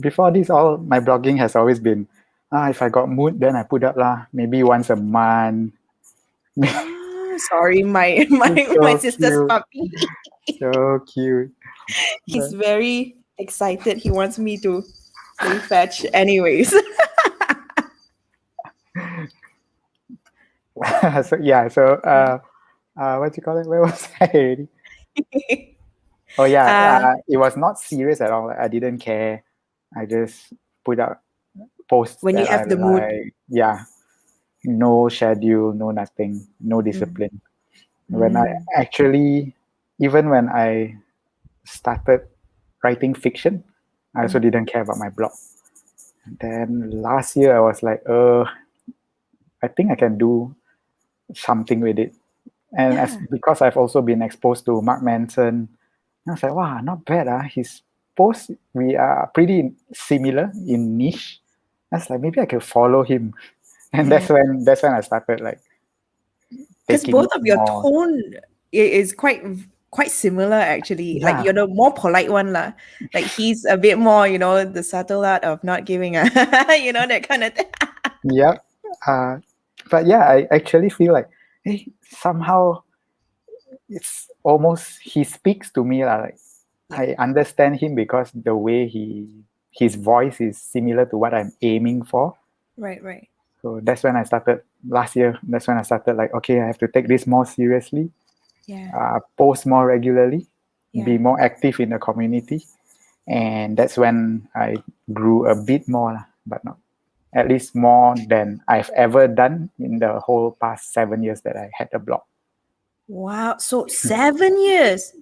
Before this, all my blogging has always been, if I got mood, then I put up maybe once a month. Sorry, my It's my so sister's cute. puppy. So cute. He's very excited. He wants me to play fetch. Anyways. So yeah, so what you call it? Where was I already? Oh yeah, uh, it was not serious at all. I didn't care. I just put out posts when you that I have the mood. like. Yeah, no schedule, no nothing, no Mm, discipline. When I mm, actually, even when I started writing fiction, I also mm. didn't care about my blog. Then last year I was like, I think I can do something with it. And as Yeah. because I've also been exposed to Mark Manson, I was like, wow, not bad. His posts, we are pretty similar in niche. I was like, maybe I can follow him. And Yeah. that's when I started like Because taking both it of your more. tone is quite similar actually. Like Yeah. you're the more polite one lah. Like he's a bit more, the subtle art of not giving a that kind of thing. Yep. Uh, but yeah, I actually feel like, hey, somehow it's almost he speaks to me like Yeah. I understand him because the way his voice is similar to what I'm aiming for. Right, right. So that's when I started last year. That's when I started like, okay, I have to take this more seriously, Yeah. post more regularly, be Yeah. more active in the community, and that's when I grew a bit more, but not at least more than I've ever done in the whole past 7 years that I had a blog. Wow. So 7 years.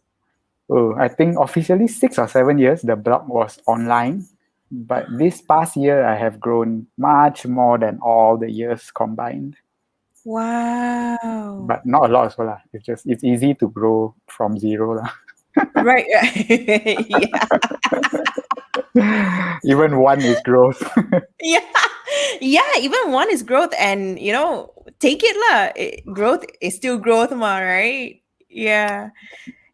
Oh, I think officially 6 or 7 years the blog was online, but this past year I have grown much more than all the years combined. Wow. But not a lot as well. It's easy to grow from zero. Lah. Right, right. Yeah. Even one is growth. Yeah. Yeah, even one is growth and take it lah. Growth is still growth ma, right? Yeah.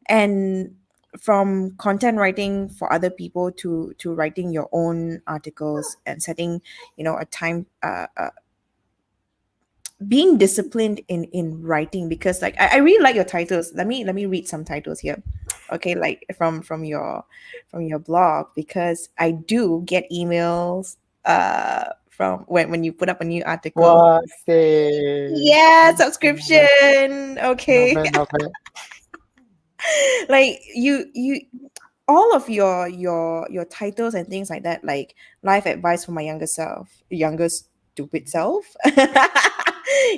And from content writing for other people to writing your own articles and setting, a time being disciplined in writing because like I really like your titles. Let me read some titles here. Okay, like from your blog because I do get emails from when you put up a new article. Wow, say Yeah, not bad, subscription. not Okay. bad, not bad. Like you all of your titles and things like that, like life advice for my younger stupid self.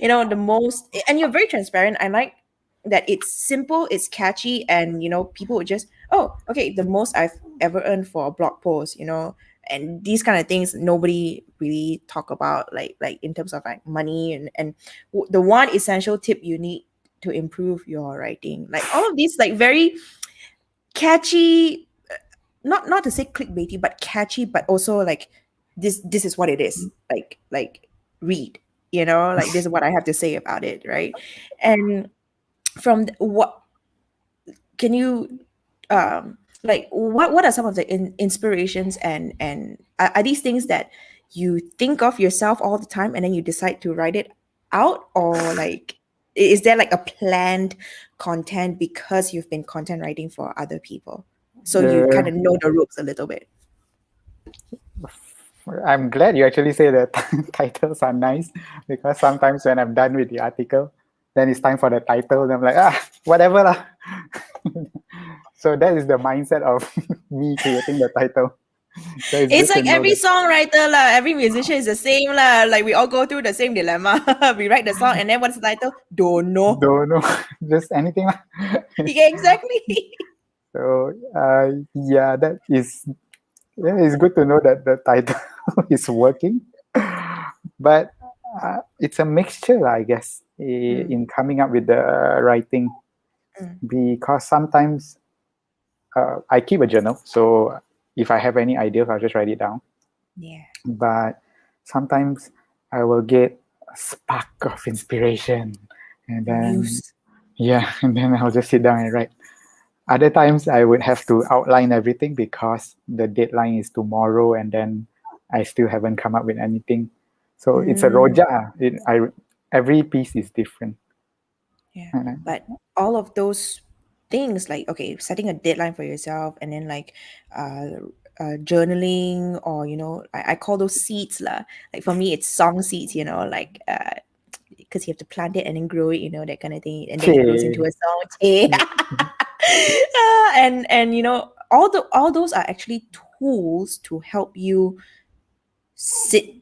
The most, and you're very transparent. I like that it's simple, it's catchy, and people would just, oh, okay, the most I've ever earned for a blog post, and these kind of things nobody really talk about, like in terms of like money and the one essential tip you need to improve your writing, like all of these like very catchy, not to say clickbaity, but catchy, but also like this is what it is, like read, like this is what I have to say about it, right? And what can you like what are some of the inspirations and are these things that you think of yourself all the time and then you decide to write it out, or like is there like a planned content because you've been content writing for other people, so you kind The of know the ropes a little bit? I'm glad you actually say that titles are nice because sometimes when I'm done with the article, then it's time for the title. And I'm like, whatever lah. So that is the mindset of me creating the title. So it's It's good to like know every that. songwriter lah, every musician is the same lah. Like we all go through the same dilemma. We write the song and then what's the title? Don't know. Don't know, just anything lah. Yeah, exactly. So yeah, it's good to know that the title is working. But it's a mixture, lah, I guess, Mm, in coming up with the writing mm, because sometimes I keep a journal. So if I have any ideas, I'll just write it down. yeah. But sometimes I will get a spark of inspiration, and then Muse. yeah, and then I'll just sit down and write. Other times I would have to outline everything because the deadline is tomorrow, and then I still haven't come up with anything. So it's a Mm, roja. Every piece is different. Yeah. And But all of those things, like, okay, setting a deadline for yourself, and then like uh, journaling, or, I call those seeds lah. Like for me, it's song seeds, like, because you have to plant it and then grow it, that kind of thing. And then it grows into okay. a song. Yeah. And all those are actually tools to help you sit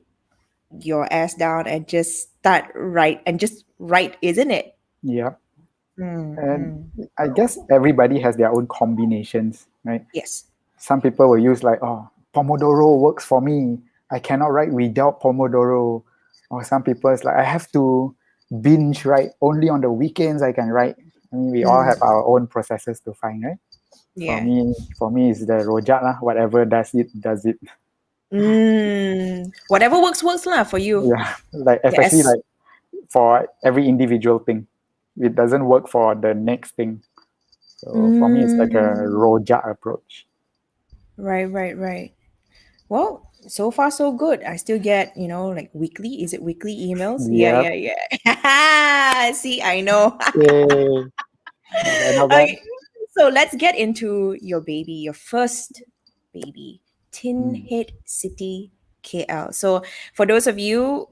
your ass down and just start right and just write, isn't it? Yeah. And Mm-hmm. I guess everybody has their own combinations, right? Yes. Some people will use like, oh, Pomodoro works for me. I cannot write without Pomodoro. Or some people it's like, I have to binge write only on the weekends I can write. I mean, we all have Mm, our own processes to find, right? For yeah. me, for me, it's the rojak lah. Whatever does it, does it. Whatever works lah for you. Yeah, like especially Yes. like for every individual thing, it doesn't work for the next thing. So for me, it's like a Mm, rojak approach. right. Well, so far so good. I still get, like weekly. Is it weekly emails? Yeah, Yep. yeah, yeah. See, I know. Yay. Not bad, not bad. Okay, so let's get into your baby, your first baby, Mm. Tinhead City, KL. So, for those of you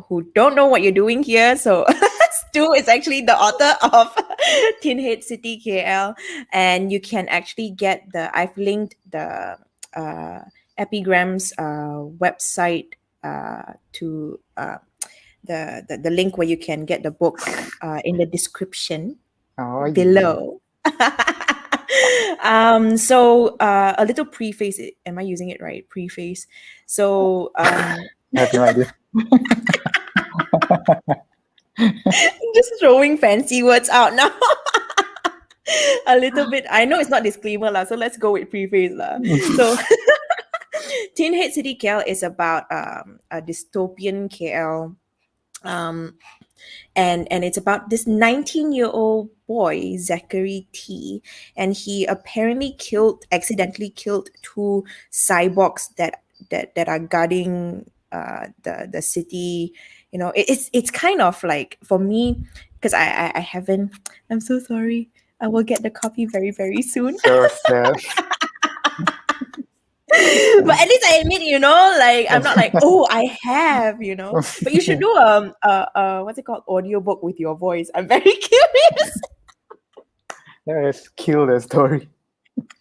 who don't know what you're doing here, so Stu is actually the author of Tinhead City, KL, and you can actually get I've linked the uh, Epigram's website to the link where you can get the book in the description Oh yeah. below. So a little preface. Am I using it right? Preface. So I have no idea. just throwing fancy words out now. A little bit. I know it's not disclaimer lah, so let's go with preface lah. So Tinhead City KL is about a dystopian KL. Um, and it's about this 19-year-old boy, Zachary T, and he apparently accidentally killed two cyborgs that are guarding the city. It's kind of like, for me, because I haven't. I'm so sorry. I will get the copy very very soon. So sad. But at least I admit, like, I'm not like, oh, I have, but you should do what's it called, audiobook with your voice. I'm very curious. Let's kill the story.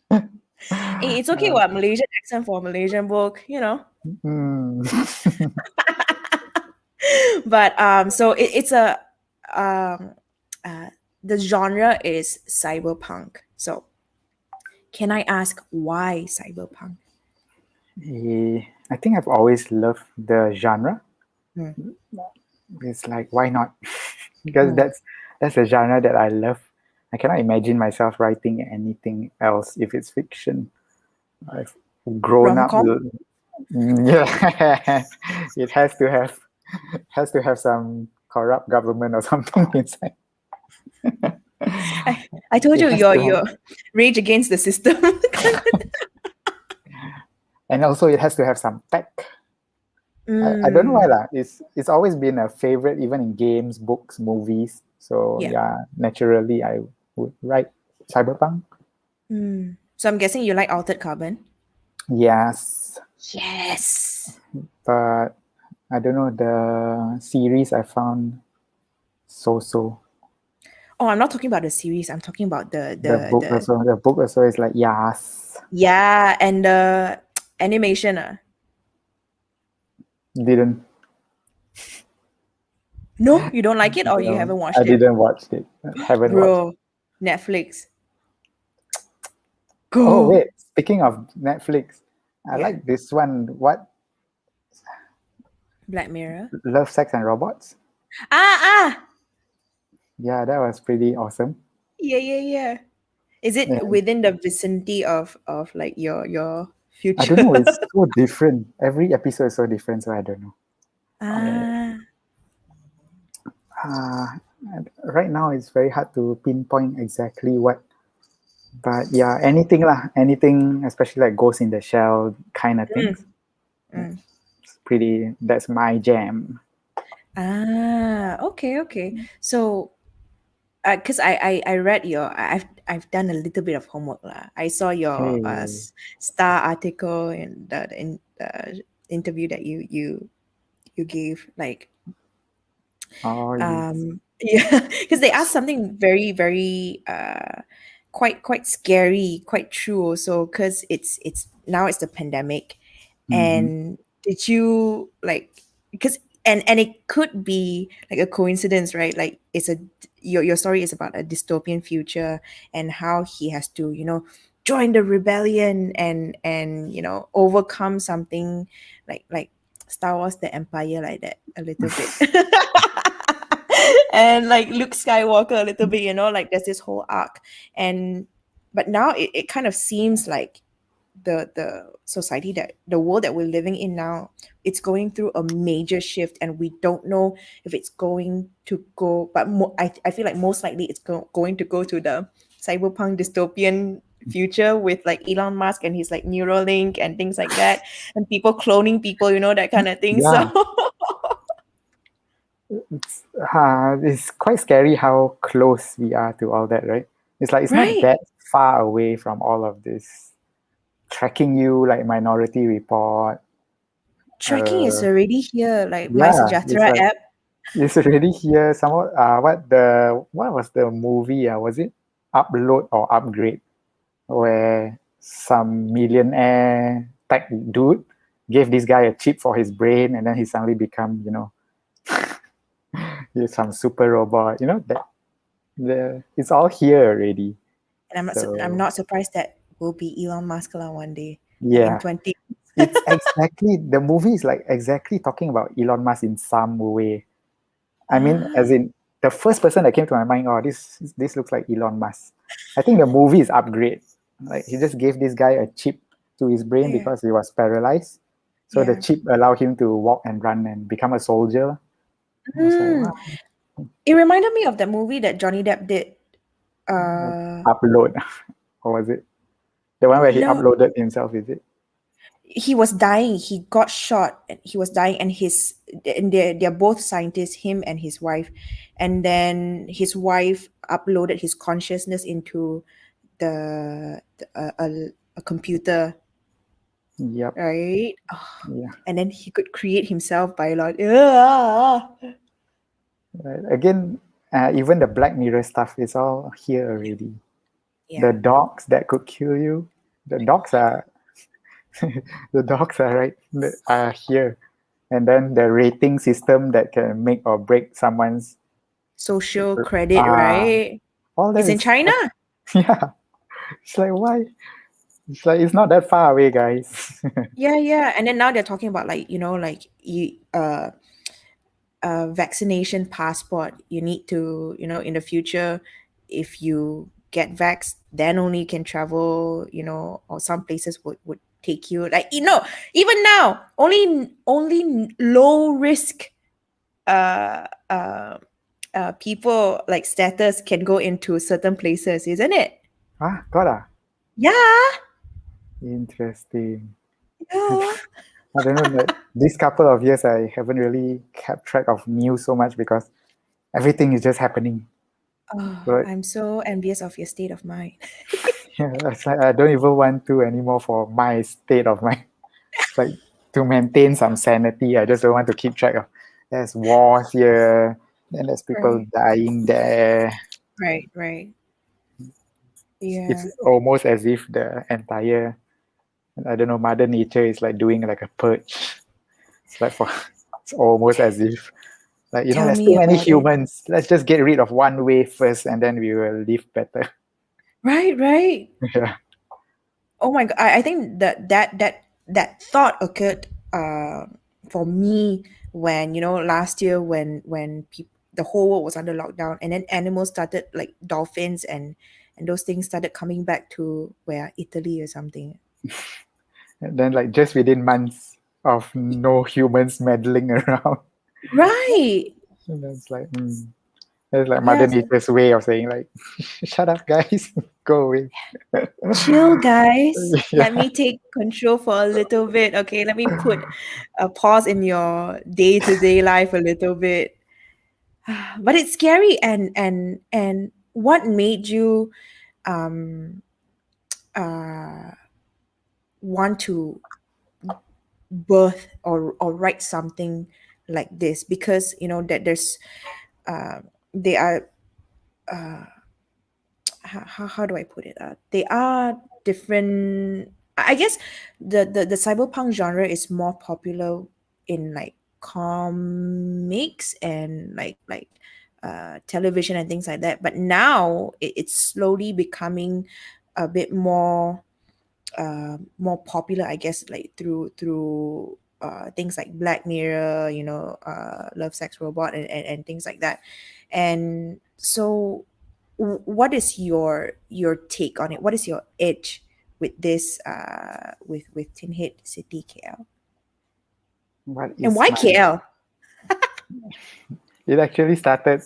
Hey, it's okay, what, Malaysian accent for a Malaysian book, Hmm. but so it's a um the genre is cyberpunk. So can I ask, why cyberpunk? I think I've always loved the genre. Hmm. It's like, why not? Because Hmm. that's a genre that I love. I cannot imagine myself writing anything else if it's fiction. I've grown up. Rom-com. Yeah, it has to have some corrupt government or something inside. I told It you, has your to have, rage against the system. and also it has to have some tech. I don't know why Mm, lah. It's always been a favorite, even in games, books, movies. So yeah. yeah, naturally I would write cyberpunk. So I'm guessing you like Altered Carbon. Yes, Yes. but I don't know, the series I found so. Oh, I'm not talking about the series. I'm talking about the The the book the also, the book also is like yes, yeah, and the animation. didn't. No, you don't like it, or you No, haven't I watched it, didn't watch it. Haven't watched. bro. Netflix. Oh Go. wait, speaking of Netflix, I Yeah. like this one. What, Black Mirror. Love, Sex and Robots? Ah. Yeah, that was pretty awesome. Yeah. Is it And within the vicinity of like your I don't future? know, it's so different. Every episode is so different, so I don't know. Ah. Uh, right now, it's very hard to pinpoint exactly what. But yeah, anything lah, anything, especially like Ghost in the Shell kind of Mm, things. mm. It's pretty. That's my jam. Okay. So because I read I've done a little bit of homework lah. I saw your Hey, star article and the interview that you gave, like oh yes. yeah, because they asked something very very quite scary, quite true also, because it's now it's the pandemic. Mm-hmm. And did you like, because and it could be like a coincidence, right? Like it's a your story is about a dystopian future, and how he has to, join the rebellion and overcome something like Star Wars the Empire, like that a little bit. And like Luke Skywalker a little bit, like there's this whole arc. And but now it kind of seems like the society, that the world that we're living in now, it's going through a major shift, and we don't know if it's going to go, but I feel like most likely it's going to go to the cyberpunk dystopian future, with like Elon Musk and his like Neuralink and things like that, and people cloning people, that kind of thing. So Yeah, it's quite scary how close we are to all that, right? It's like it's not right, that far away from all of this tracking you, like Minority Report. tracking is Uh, already here, like my yeah, it's Sejahtera like app. it's already here. Somewhat. What was the movie? Was it Upload or Upgrade, where some millionaire tech dude gave this guy a chip for his brain, and then he suddenly become, he's some super robot. You know that it's all here already. And I'm So not surprised that will be Elon Musk lah one day, like in yeah, 20. it's exactly the movie is like exactly talking about Elon Musk in some way. I mean, as Ah, in the first person that came to my mind, oh, this looks like Elon Musk. I think the movie is Upgrade. Like he just gave this guy a chip to his brain yeah, because he was paralyzed. So the yeah. chip allowed him to walk and run and become a soldier. I was like, Mm. wow, It reminded me of that movie that Johnny Depp did. Uh, upload. Or was it the one where he no, uploaded himself? Is it? he was dying. He got shot. And he was dying, and they're both scientists, him and his wife. And then his wife uploaded his consciousness into a computer, Yep. right? Oh, Yeah. and then he could create himself by like, ah, Right. Again, even the Black Mirror stuff is all here already. The yeah. dogs that could kill you, the dogs are the dogs are right are here, and then the rating system that can make or break someone's Social credit, uh right? all that It's in is China. yeah. It's like why? It's like it's not that far away, guys. Yeah, yeah. And then now they're talking about like, like vaccination passport. You need to, in the future, if you get vaxxed, then only you can travel, or some places would take you. Like, even now, only low risk uh uh people like status can go into certain places, isn't it? Got ah, Yeah, interesting. yeah. I don't know. Like, this couple of years, I haven't really kept track of news so much because everything is just happening. Oh, Right? I'm so envious of your state of mind. Yeah, it's like I don't even want to anymore for my state of mind. It's like to maintain some sanity. I just don't want to keep track of there's wars here, then there's people Right, dying there. right, right. It's Yeah. almost as if the entire I don't know Mother Nature is like doing like a purge. It's like for it's almost as if like Tell there's me too many about it. humans. Let's just get rid of one wave first, and then we will live better. Right, right. Yeah. Oh my God. I think that thought occurred for me when, last year when the whole world was under lockdown, and then animals started, like dolphins and those things started coming back to where, Italy or something. And then like just within months of no humans meddling around, Right. and that's like that's like Mother Yes. Nature's way of saying like, shut up, guys, go away. Chill, guys. Let Yeah. me take control for a little bit. Okay, let me put a pause in your day-to-day life a little bit. But it's scary, and what made you um want to birth or write something like this? Because that there's they are how do I put it? They are different. I guess the cyberpunk genre is more popular in like comics and television and things like that. But now it's slowly becoming a bit more popular, I guess, like through things like Black Mirror, Love, Sex, Robot, and things like that. And so, what is your take on it? What is your edge with this? With Tinhead City, KL, What and is why my? KL? It actually started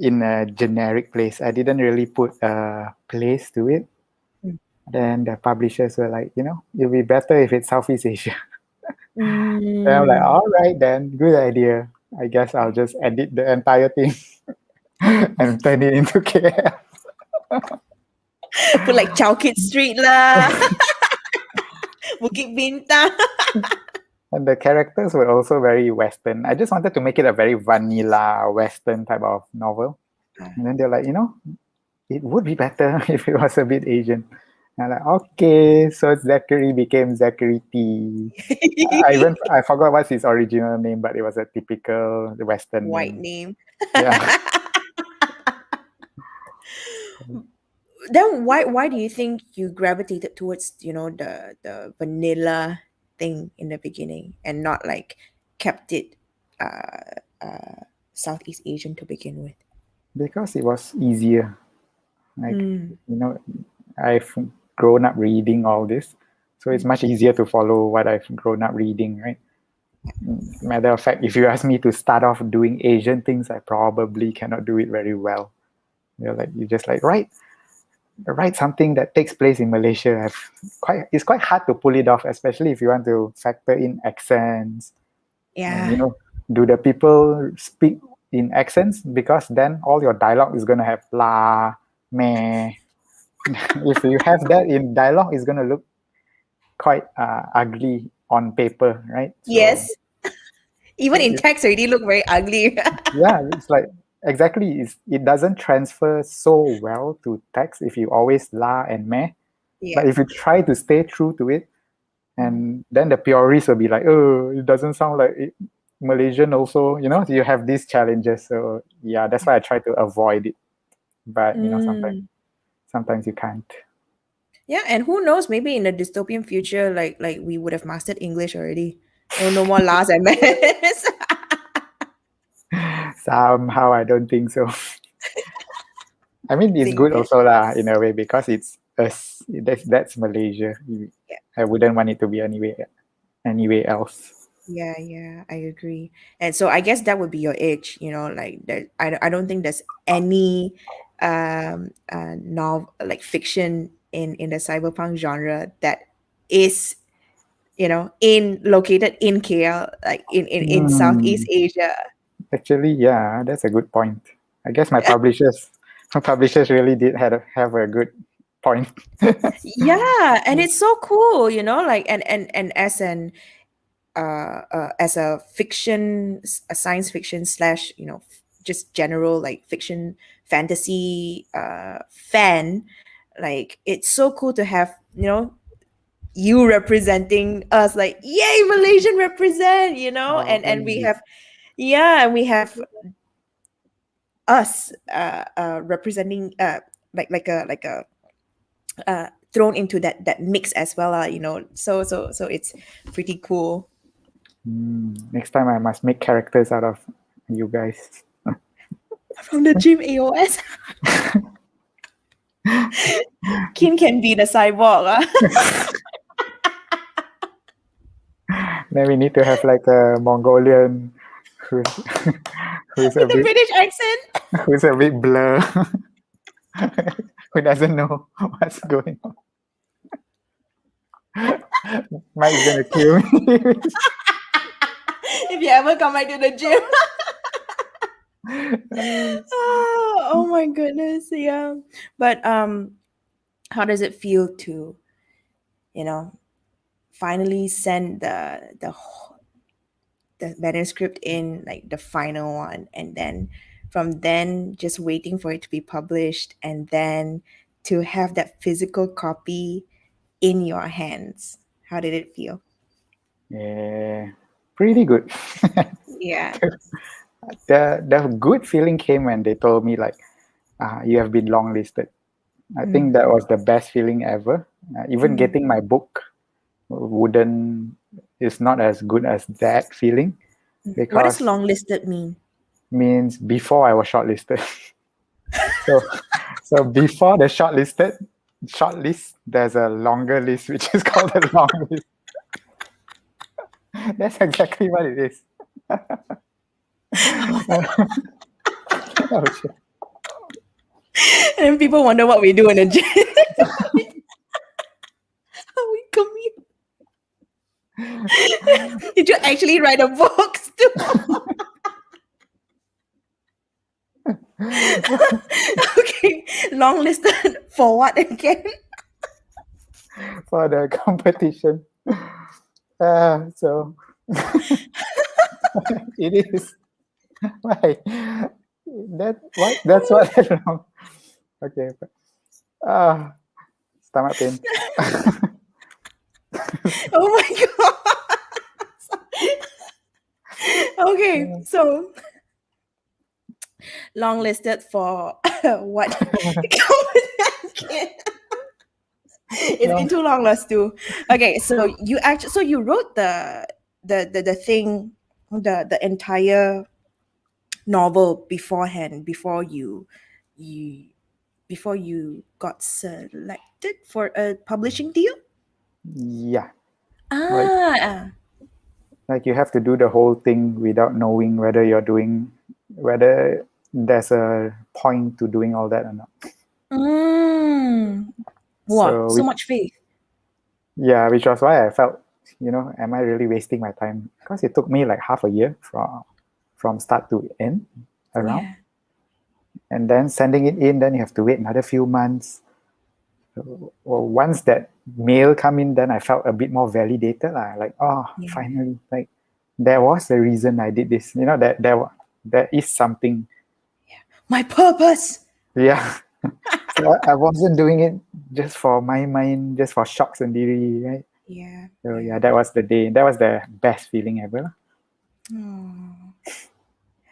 in a generic place. I didn't really put a place to it. Then the publishers were like, it'll be better if it's Southeast Asia. Then I'm like, Mm. all right, then, good idea. I guess I'll just edit the entire thing and turn it into KL. Put like Chowkit Street lah, Bukit Bintang. And the characters were also very Western. I just wanted to make it a very vanilla Western type of novel. And then they're like, it would be better if it was a bit Asian. And I'm like, okay, so Zachary became Zachary T. I forgot what's his original name, but it was a typical Western White name. name. Yeah. Then why do you think you gravitated towards the vanilla thing in the beginning and not like kept it Southeast Asian to begin with? Because it was easier. Like, Mm. I've grown up reading all this, so it's much easier to follow what I've grown up reading, right? Matter of fact, if you ask me to start off doing Asian things, I probably cannot do it very well. You just like write something that takes place in Malaysia. It's quite hard to pull it off, especially if you want to factor in accents and Yeah. do the people speak in accents, because then all your dialogue is gonna have la, meh. If you have that in dialogue, it's gonna look quite ugly on paper, right? Yes. Even So in text already look very ugly. yeah, it's like exactly it doesn't transfer so well to text if you always la and meh. But Yeah. if you try to stay true to it, and then the purists will be like, oh, it doesn't sound like Malaysian also, you have these challenges. So yeah, that's why I try to avoid it. But Mm. sometimes you can't. Yeah, and who knows, maybe in the dystopian future, like we would have mastered English already. No more last and mess. Somehow I don't think so. I mean, it's Think good also lah in a way, because it's us. That's Malaysia. yeah. I wouldn't want it to be anywhere else. Yeah, I agree. And so I guess that would be your edge, like that. I don't think there's any novel like fiction in the cyberpunk genre that is in located in KL, like in Southeast Hmm. Asia. Actually, yeah, that's a good point. I guess my publishers really did have a good point. Yeah, and it's so cool, like and as a fiction, a science fiction slash, just general like fiction fantasy fan, like it's so cool to have, you representing us, like yay, Malaysian represent, Oh, and we really? have, yeah, and we have us representing like a thrown into that mix as well, so it's pretty cool. Next time I must make characters out of you guys. From the gym AOS. Kim can be the cyborg. Then we need to have like a Mongolian who's who's a With the bit British accent. who's a bit blur, who doesn't know what's going on. Mike's gonna kill me. If you ever come back to the gym. Oh my goodness, yeah. But how does it feel to, you know, finally send the manuscript in, like the final one, and then from then just waiting for it to be published, and then to have that physical copy in your hands? How did it feel? Yeah, pretty good. Yeah. The good feeling came when they told me like, you have been longlisted. I think Mm, that was the best feeling ever. Even mm, getting my book wouldn't is not as good as that feeling mm. What does because long-listed mean? means before I was shortlisted. So so before the shortlist, there's a longer list which is called the long list. That's exactly what it is. Oh, shit. And then people wonder what we do in a gym. How we commute. Did you actually write a book, Stu? Okay, long listed for what again? For the competition. So it is. Why? That's what I know. Okay. Stomach pain. Oh my god. Okay, so long listed for what? It's been No. too long, let's do. Okay, so you actually, so you wrote the thing, the entire novel beforehand, you before you got selected for a publishing deal. Yeah. Like Ah, like you have to do the whole thing without knowing whether there's a point to doing all that or not. mm. Wow, So so much faith. yeah, which was why I felt, am I really wasting my time? Because it took me like half a year from start to end around. Yeah, And then sending it in, then you have to wait another few months. Well, once that mail come in, then I felt a bit more validated. Like, oh, yeah. finally, like there was a reason I did this. There is something. My purpose. Yeah. So I wasn't doing it just for my mind, just for shocks and diri, right? Yeah, So yeah. yeah, that was the day. That was the best feeling ever. Oh.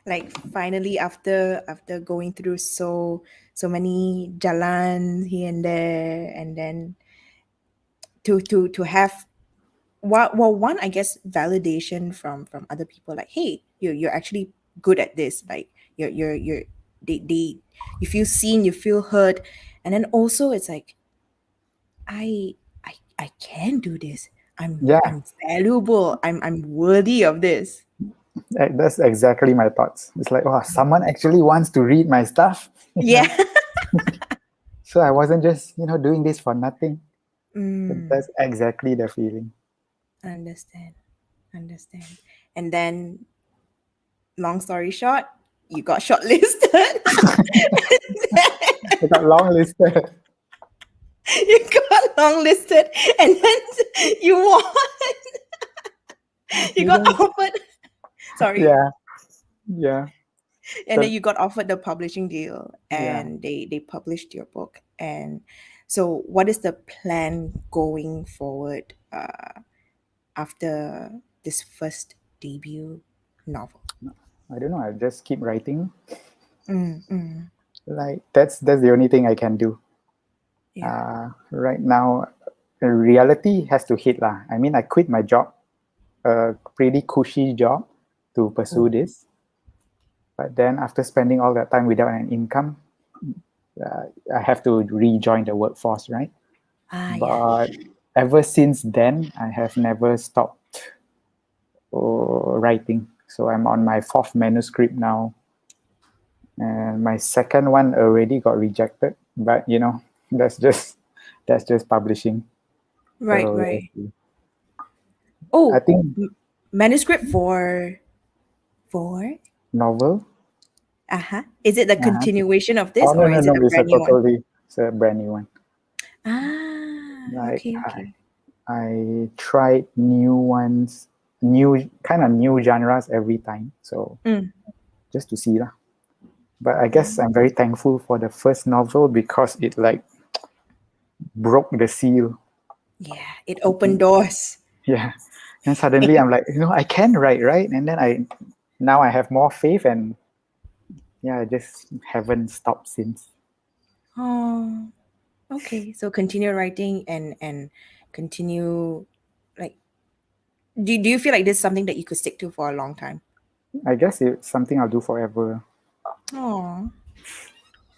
Like finally, after going through so many jalan here and there, and then to have, well, one, I guess, validation from other people, like, hey, you're actually good at this, like you're they you feel seen, you feel heard. And then also it's like, I I can do this. Yeah, I'm valuable. I'm worthy of this. that's exactly my thoughts. It's like, oh, someone actually wants to read my stuff. Yeah. So I wasn't just, doing this for nothing. Mm, That's exactly the feeling. understand. Understand. And then, long story short, you got shortlisted. I got long listed. You got longlisted, and then you won. You got Because, offered. Sorry. yeah, yeah, And then the, you got offered the publishing deal, yeah. and they published your book. And so, what is the plan going forward after this first debut novel? I don't know. I just keep writing. Mm, mm, Like that's the only thing I can do. yeah. Right now, reality has to hit lah. I mean, I quit my job, a pretty cushy job, to pursue Oh. this. But then after spending all that time without an income, I have to rejoin the workforce, right? Ah, yeah. But ever since then, I have never stopped writing. So I'm on my fourth manuscript now, and my second one already got rejected. But that's just that's just publishing. Right, So right. I Oh, think manuscript for novel. Is it the Uh-huh. continuation of this Oh, no, or no, is it no. a It's a brand new one? it's a brand new one. Like Okay, okay. I tried new ones, new genres every time. So Mm. just to see lah. But I guess I'm very thankful for the first novel because it like broke the seal. Yeah, it opened doors. Yeah. And suddenly I'm like, I can write, right? And then now I have more faith, and yeah, I just haven't stopped since. Oh, okay. So continue writing and continue like do you feel like this is something that you could stick to for a long time? I guess it's something I'll do forever. Oh,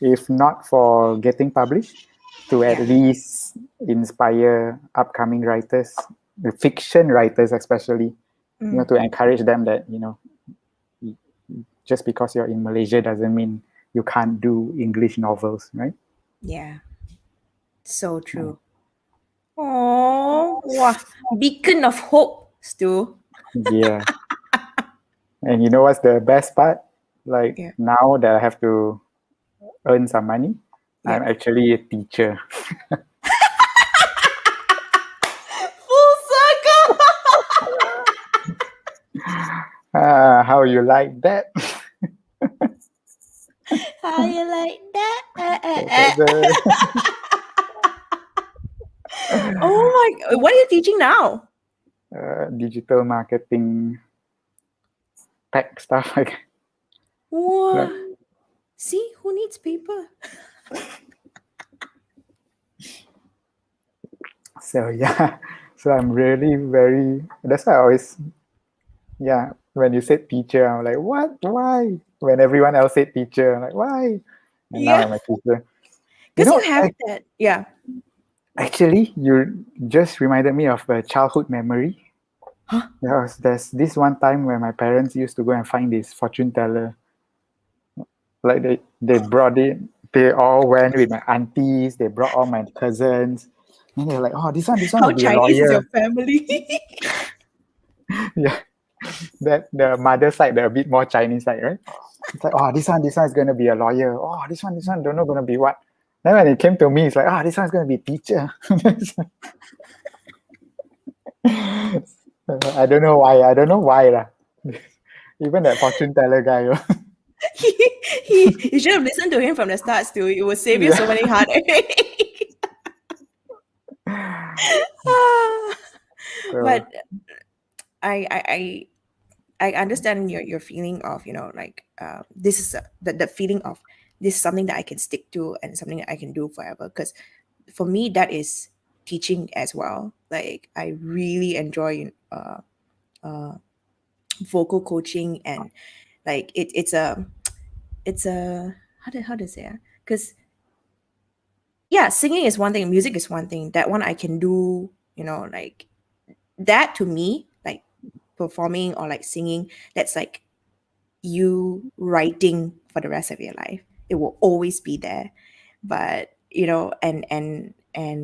If not for getting published, to at yeah. least inspire upcoming writers, the fiction writers especially, Mm, to encourage them that, just because you're in Malaysia doesn't mean you can't do English novels, right? yeah. So true. Oh, wow. Beacon of hope, Stu. Yeah. And you know what's the best part? Like Yeah. now that I have to earn some money, Yeah. I'm actually a teacher. Full circle. How you like that? How you like that? Oh my! What are you teaching now? Digital marketing tech stuff like Wow. See, who needs paper? so yeah. So I'm really very, that's why I always, yeah, when you said teacher, I'm like, what? Why? When everyone else said teacher, I'm like, why? And now Yeah, I'm a teacher. You because you know, have that. Yeah. actually, you just reminded me of a childhood memory. Huh? There's this one time where my parents used to go and find this fortune teller. Like they brought it. They all went with my aunties. They brought all my cousins, and they're like, "Oh, this one How will be a Chinese is your lawyer." family? Yeah, that the mother side, the a bit more Chinese side, right? It's like, "Oh, this one is gonna be a lawyer. Oh, this one don't know gonna be what." Then when it came to me, it's like, "Ah, this one's gonna be teacher." I don't know why. I don't know why lah. Even that fortune teller guy. You should have listened to him from the start, Stu. It would save you so Yeah. many heartache. So But I understand your feeling of like this is the feeling of this is something that I can stick to and something that I can do forever. Because for me, that is teaching as well. Like I really enjoy vocal coaching and like it's a how to say because yeah, singing is one thing, music is one thing. That one I can do. Like that to me, like performing or like singing. That's like you writing for the rest of your life. It will always be there. But and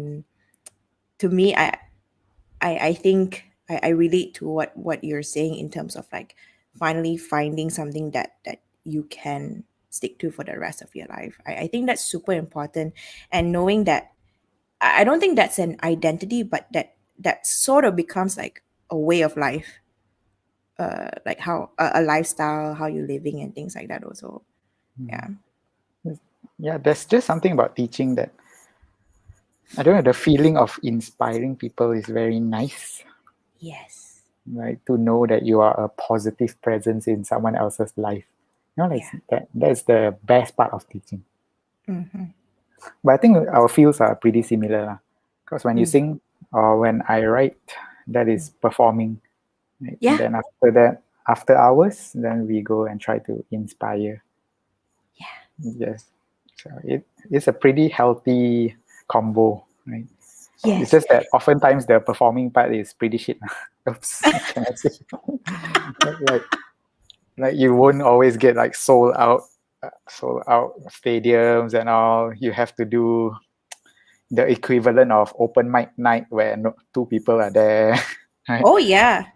to me, I think I relate to what you're saying in terms of like finally finding something that you can stick to for the rest of your life. I think that's super important, and knowing that I don't think that's an identity, but that sort of becomes like a way of life, like how a lifestyle, how you're living and things like that also. Yeah. yeah, there's just something about teaching that I don't know. The feeling of inspiring people is very nice, Yes. right? To know that you are a positive presence in someone else's life. Like Yeah. that's the best part of teaching. Mm-hmm. But I think our fields are pretty similar, because when you Mm. sing or when I write, that is performing. Right? And Yeah. then after that, after hours, then we go and try to inspire. Yeah. Yes. So it's a pretty healthy combo, right? It's Yes. just that oftentimes the performing part is pretty shit. Oops, cannot say. like like you won't always get like sold out stadiums and all. You have to do the equivalent of open mic night where two people are there. Right? Oh yeah.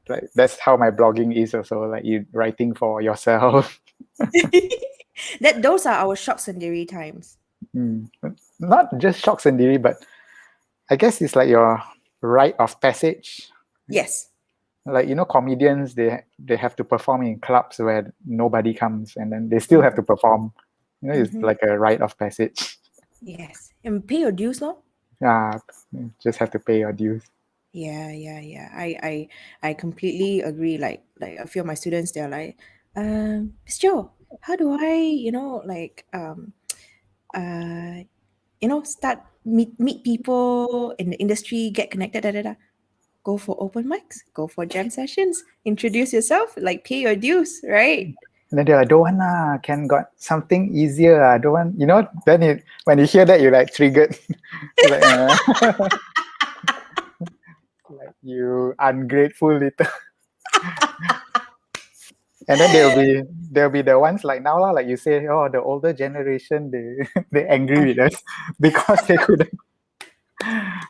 Like that's how my blogging is also. Like you writing for yourself. Those are our shock sendiri times. Mm. Not just shock sendiri, but I guess it's like your rite of passage. Yes. Like comedians, they have to perform in clubs where nobody comes, and then they still have to perform. It's Mm-hmm. like a rite of passage. Yes. And pay your dues, no? Yeah, just have to pay your dues. Yeah. I completely agree. Like a few of my students, they're like, Miss Joe, how do I, uh, start meet people in the industry, get connected, da da da. Go for open mics, go for jam sessions, introduce yourself, like pay your dues, right? And then they're like, don't want lah, can got something easier. I don't want, then when you hear that, you're like triggered. You're like, like you ungrateful little. And then they'll be the ones like now lah, like you say, oh, the older generation, they angry with us because they couldn't,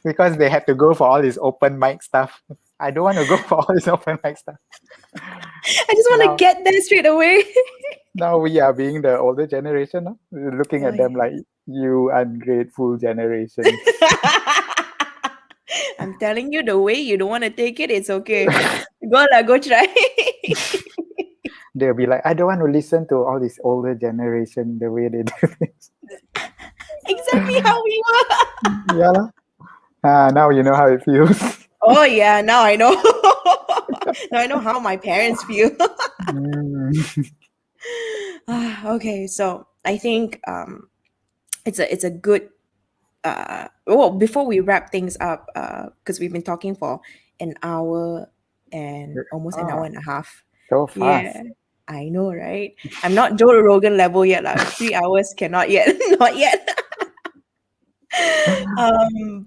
because they had to go for all this open mic stuff. I don't want to go for all this open mic stuff. I just want to Now get there straight away. now we are being the older generation, no? We're looking Oh, at them yeah. like you ungrateful generation. I'm telling you, the way you don't want to take it, it's okay. Go lah, go try. They'll be like, I don't want to listen to all this older generation the way they do this. Exactly how we were. Yeah lah. Now you know how it feels. Oh yeah, now I know. Now I know how my parents feel. Mm. Okay, so I think it's a good well, before we wrap things up, because we've been talking for an hour and almost an hour Ah, and a half. so fast. Yeah, I know, right? I'm not Joe Rogan level yet, lah. 3 hours cannot yet, not yet.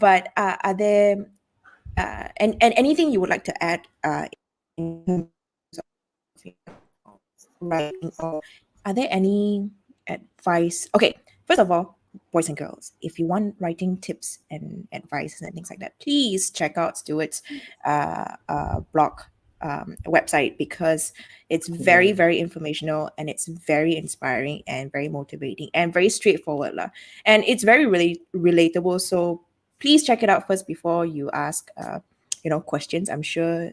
But are there and anything you would like to add in terms of writing, or are there any advice? Okay, first of all, boys and girls, if you want writing tips and advice and things like that, please check out Stuart's blog website, because it's very very informational, and it's very inspiring and very motivating and very straightforward lah. And it's very really relatable, so please check it out first before you ask questions. I'm sure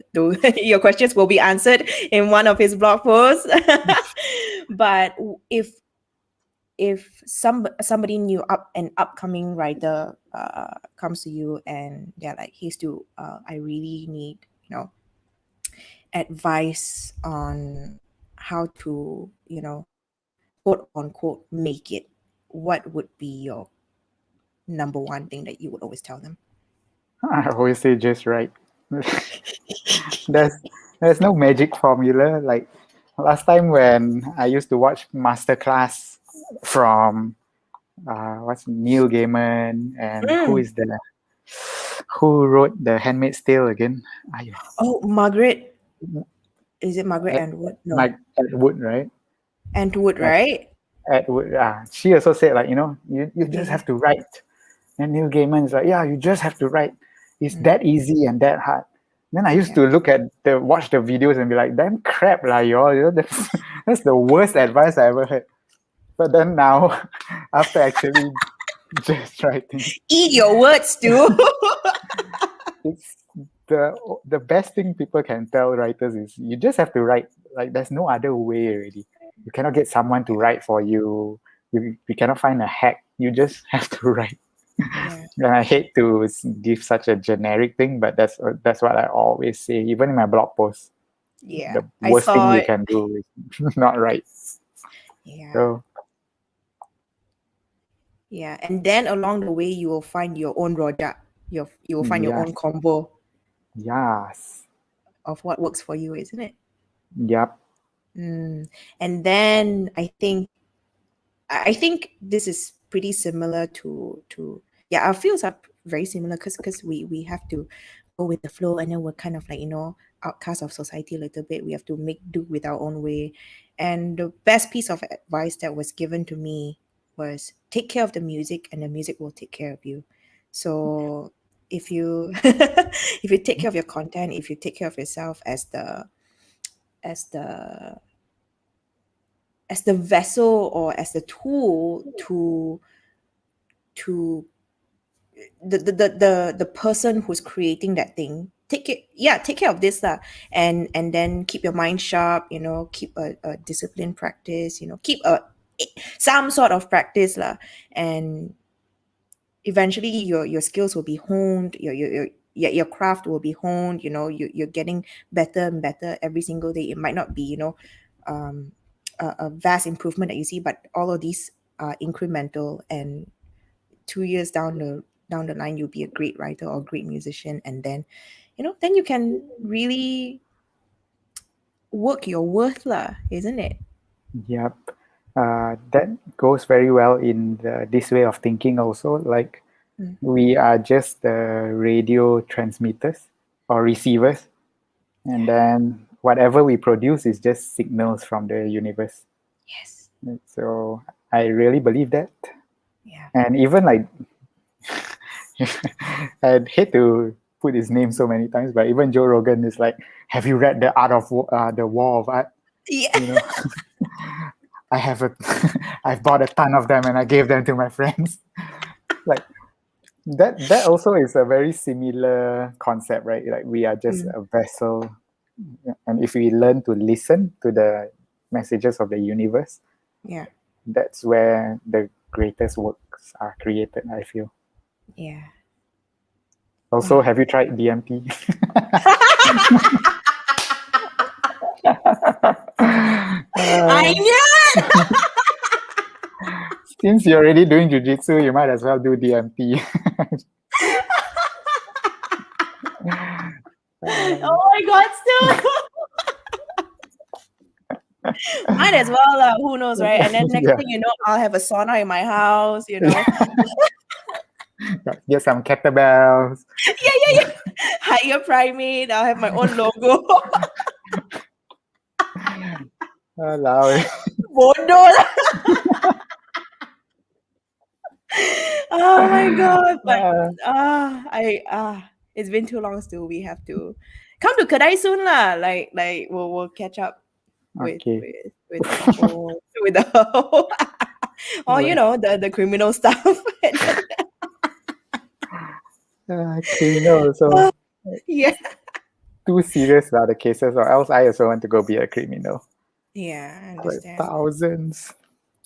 your questions will be answered in one of his blog posts. But if somebody new, an upcoming writer comes to you and they're like, hey Stu, I really need advice on how to quote unquote make it, what would be your number one thing that you would always tell them? I always say just right. there's there's no magic formula. Like last time when I used to watch masterclass from what's Neil Gaiman, and who wrote the Handmaid's Tale again? Oh, Margaret. Is it Margaret Ed, Atwood? No, Mike Atwood, right? Atwood, Ed, right? Atwood. She also said like you just Yeah. have to write. And Neil Gaiman is like, yeah, you just have to write. It's that easy and that hard. Then I used Yeah. to watch the videos and be like, damn crap, lah, y'all. That's the worst advice I ever heard. But then now, after actually just writing, Eat your words, Stu. it's the best thing people can tell writers is you just have to write. Like there's no other way already. You cannot get someone to write for you. You cannot find a hack. You just have to write. Yeah. And I hate to give such a generic thing, but that's what I always say, even in my blog posts. Yeah. The I worst thing saw you it. can do is not write. Yeah. So Yeah. And then along the way, you will find your own rojak. You will find your yes, own combo yes, of what works for you, isn't it? yep. And then I think this is pretty similar to yeah, our fields are very similar, because we have to go with the flow, and then we're kind of like outcasts of society a little bit. We have to make do with our own way. And the best piece of advice that was given to me was, take care of the music and the music will take care of you. So if you if you take care of your content, if you take care of yourself as the as the vessel or as the tool to the person who's creating that thing. Take care of this lah, and then keep your mind sharp, keep a disciplined practice, keep some sort of practice lah, and eventually your skills will be honed, your craft will be honed, you're getting better and better every single day. It might not be, a vast improvement that you see, but all of these are incremental, and 2 years down the line you'll be a great writer or a great musician, and then then you can really work your worth lah, isn't it? Yep. That goes very well in this way of thinking also. Like, we are just the radio transmitters or receivers, and then whatever we produce is just signals from the universe. Yes. So I really believe that. Yeah. And even like, I'd hate to put his name so many times, but even Joe Rogan is like, have you read The Art of the War of Art? Yeah. I've bought a ton of them and I gave them to my friends. Like, that also is a very similar concept, right? Like, we are just a vessel, and if we learn to listen to the messages of the universe, Yeah. that's where the greatest works are created, I feel. Yeah. Also, have you tried DMT? I knew. Since you're already doing Jujitsu, you might as well do DMT. Oh my god, Stu. Might as well, who knows, right? And then next thing you know, I'll have a sauna in my house, Get some kettlebells. Yeah. Higher primate. I'll have my own logo. Bodoh lah. Oh my god. But it's been too long still. We have to come to Kedai soon lah. Like we'll catch up with the whole with the whole or the criminal stuff. Criminal, so yeah. Too serious are the cases, or else I also want to go be a criminal. Yeah, I understand. Like thousands.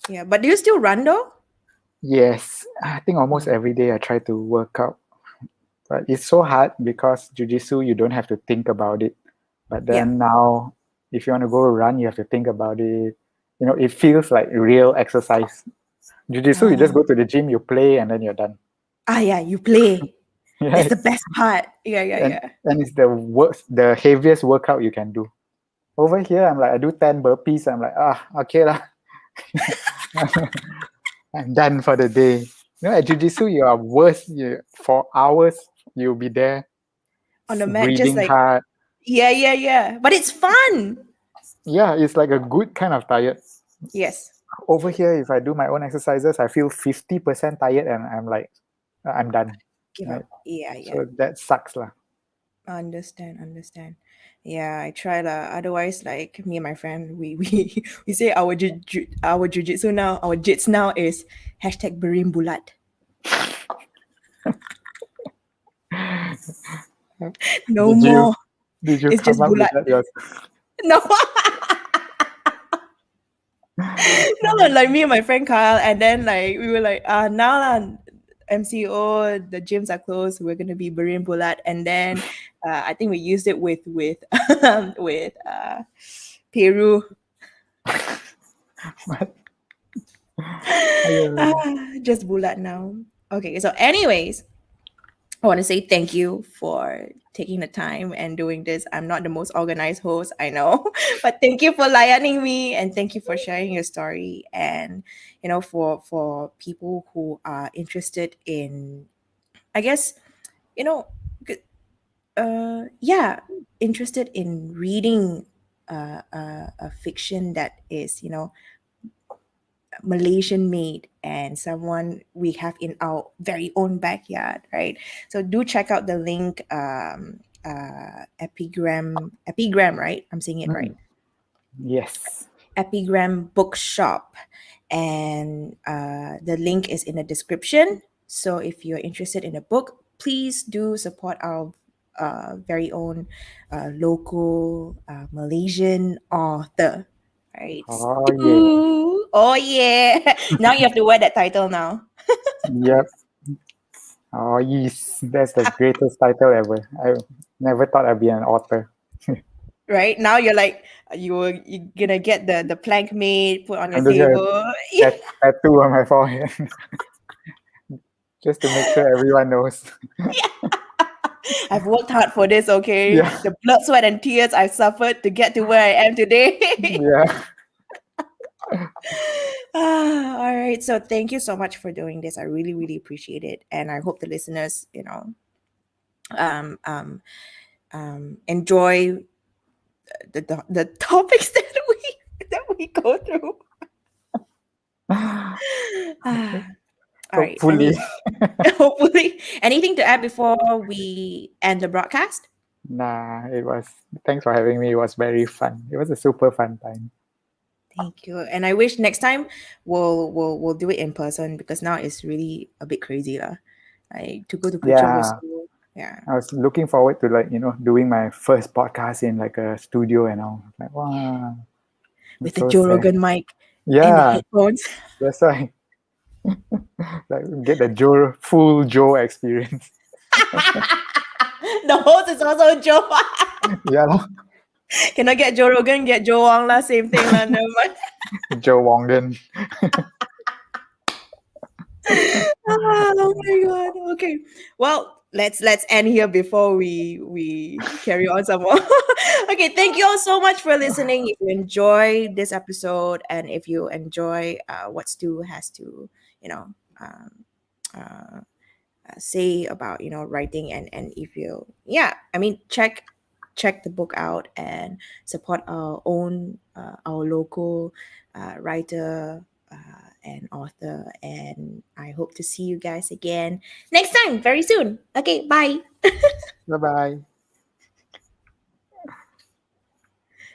Yeah, but do you still run though? Yes, I think almost every day I try to work out. But it's so hard because Jujitsu, you don't have to think about it. But then now, if you want to go run, you have to think about it. It feels like real exercise. Jujitsu, you just go to the gym, you play, and then you're done. Yeah, you play. That's the best part. Yeah. And it's the heaviest workout you can do. Over here, I'm like, I do 10 burpees. I'm like, okay lah. I'm done for the day. At Jujitsu, you are worse. For hours, you'll be there on the mat, breathing just like hard. Yeah. But it's fun. Yeah, it's like a good kind of tired. Yes. Over here, if I do my own exercises, I feel 50% tired, and I'm like, I'm done. Give up. Yeah. So that sucks lah. Understand. Yeah, I try lah. Otherwise, like me and my friend, we say our jujitsu now, our jits now is #berimbulat. No more. Did you it's come just up bulat. with that yourself? No. No, like me and my friend Kyle, and then like we were like, now lah, MCO, the gyms are closed. We're gonna be berimbulat, and then I think we used it with Peru. Just bulat now. Okay, so anyways, I want to say thank you for taking the time and doing this. I'm not the most organized host, I know, but thank you for layaning me, and thank you for sharing your story. And for people who are interested in, I guess, interested in reading a fiction that is Malaysian made and someone we have in our very own backyard, right? So do check out the link, epigram, right? I'm saying it right. Yes. Epigram Bookshop, and the link is in the description. So if you're interested in a book, please do support our very own local Malaysian author. Right. Oh yeah. Oh yeah. Now you have to wear that title now. Yep. Oh yes. That's the greatest title ever. I never thought I'd be an author. Right? Now you're like you're gonna get the plank made, put on your I'm just gonna table. tattoo on my forehead just to make sure everyone knows. I've worked hard for this, okay? Yeah. The blood, sweat, and tears I've suffered to get to where I am today. Yeah. All right. So thank you so much for doing this. I really, really appreciate it. And I hope the listeners, um, um, enjoy the topics that we go through. Ah, all right. Hopefully. Hopefully, anything to add before we end the broadcast? Nah, it was. Thanks for having me. It was very fun. It was a super fun time. Thank you. And I wish next time we'll do it in person, because now it's really a bit crazy lah. Like to go to Puchong was Yeah. so, yeah. I was looking forward to doing my first podcast in like a studio and all. Like wow. I'm With the so Joe sad. Rogan mic and the Yeah, headphones. that's why. Like get the full Joe experience. The host is also Joe. Yeah, lah. Can I get Joe Rogan? Get Joe Wong lah. Same thing lah. Never mind. Joe Wongan. Oh my god. Okay. Well, let's end here before we carry on some more. Okay, thank you all so much for listening. If you enjoy this episode, and if you enjoy what Stu has to, um, uh, say about writing, and if you, yeah, I mean, check the book out and support our own our local writer and author, and I hope to see you guys again next time very soon. Okay, bye. Bye bye.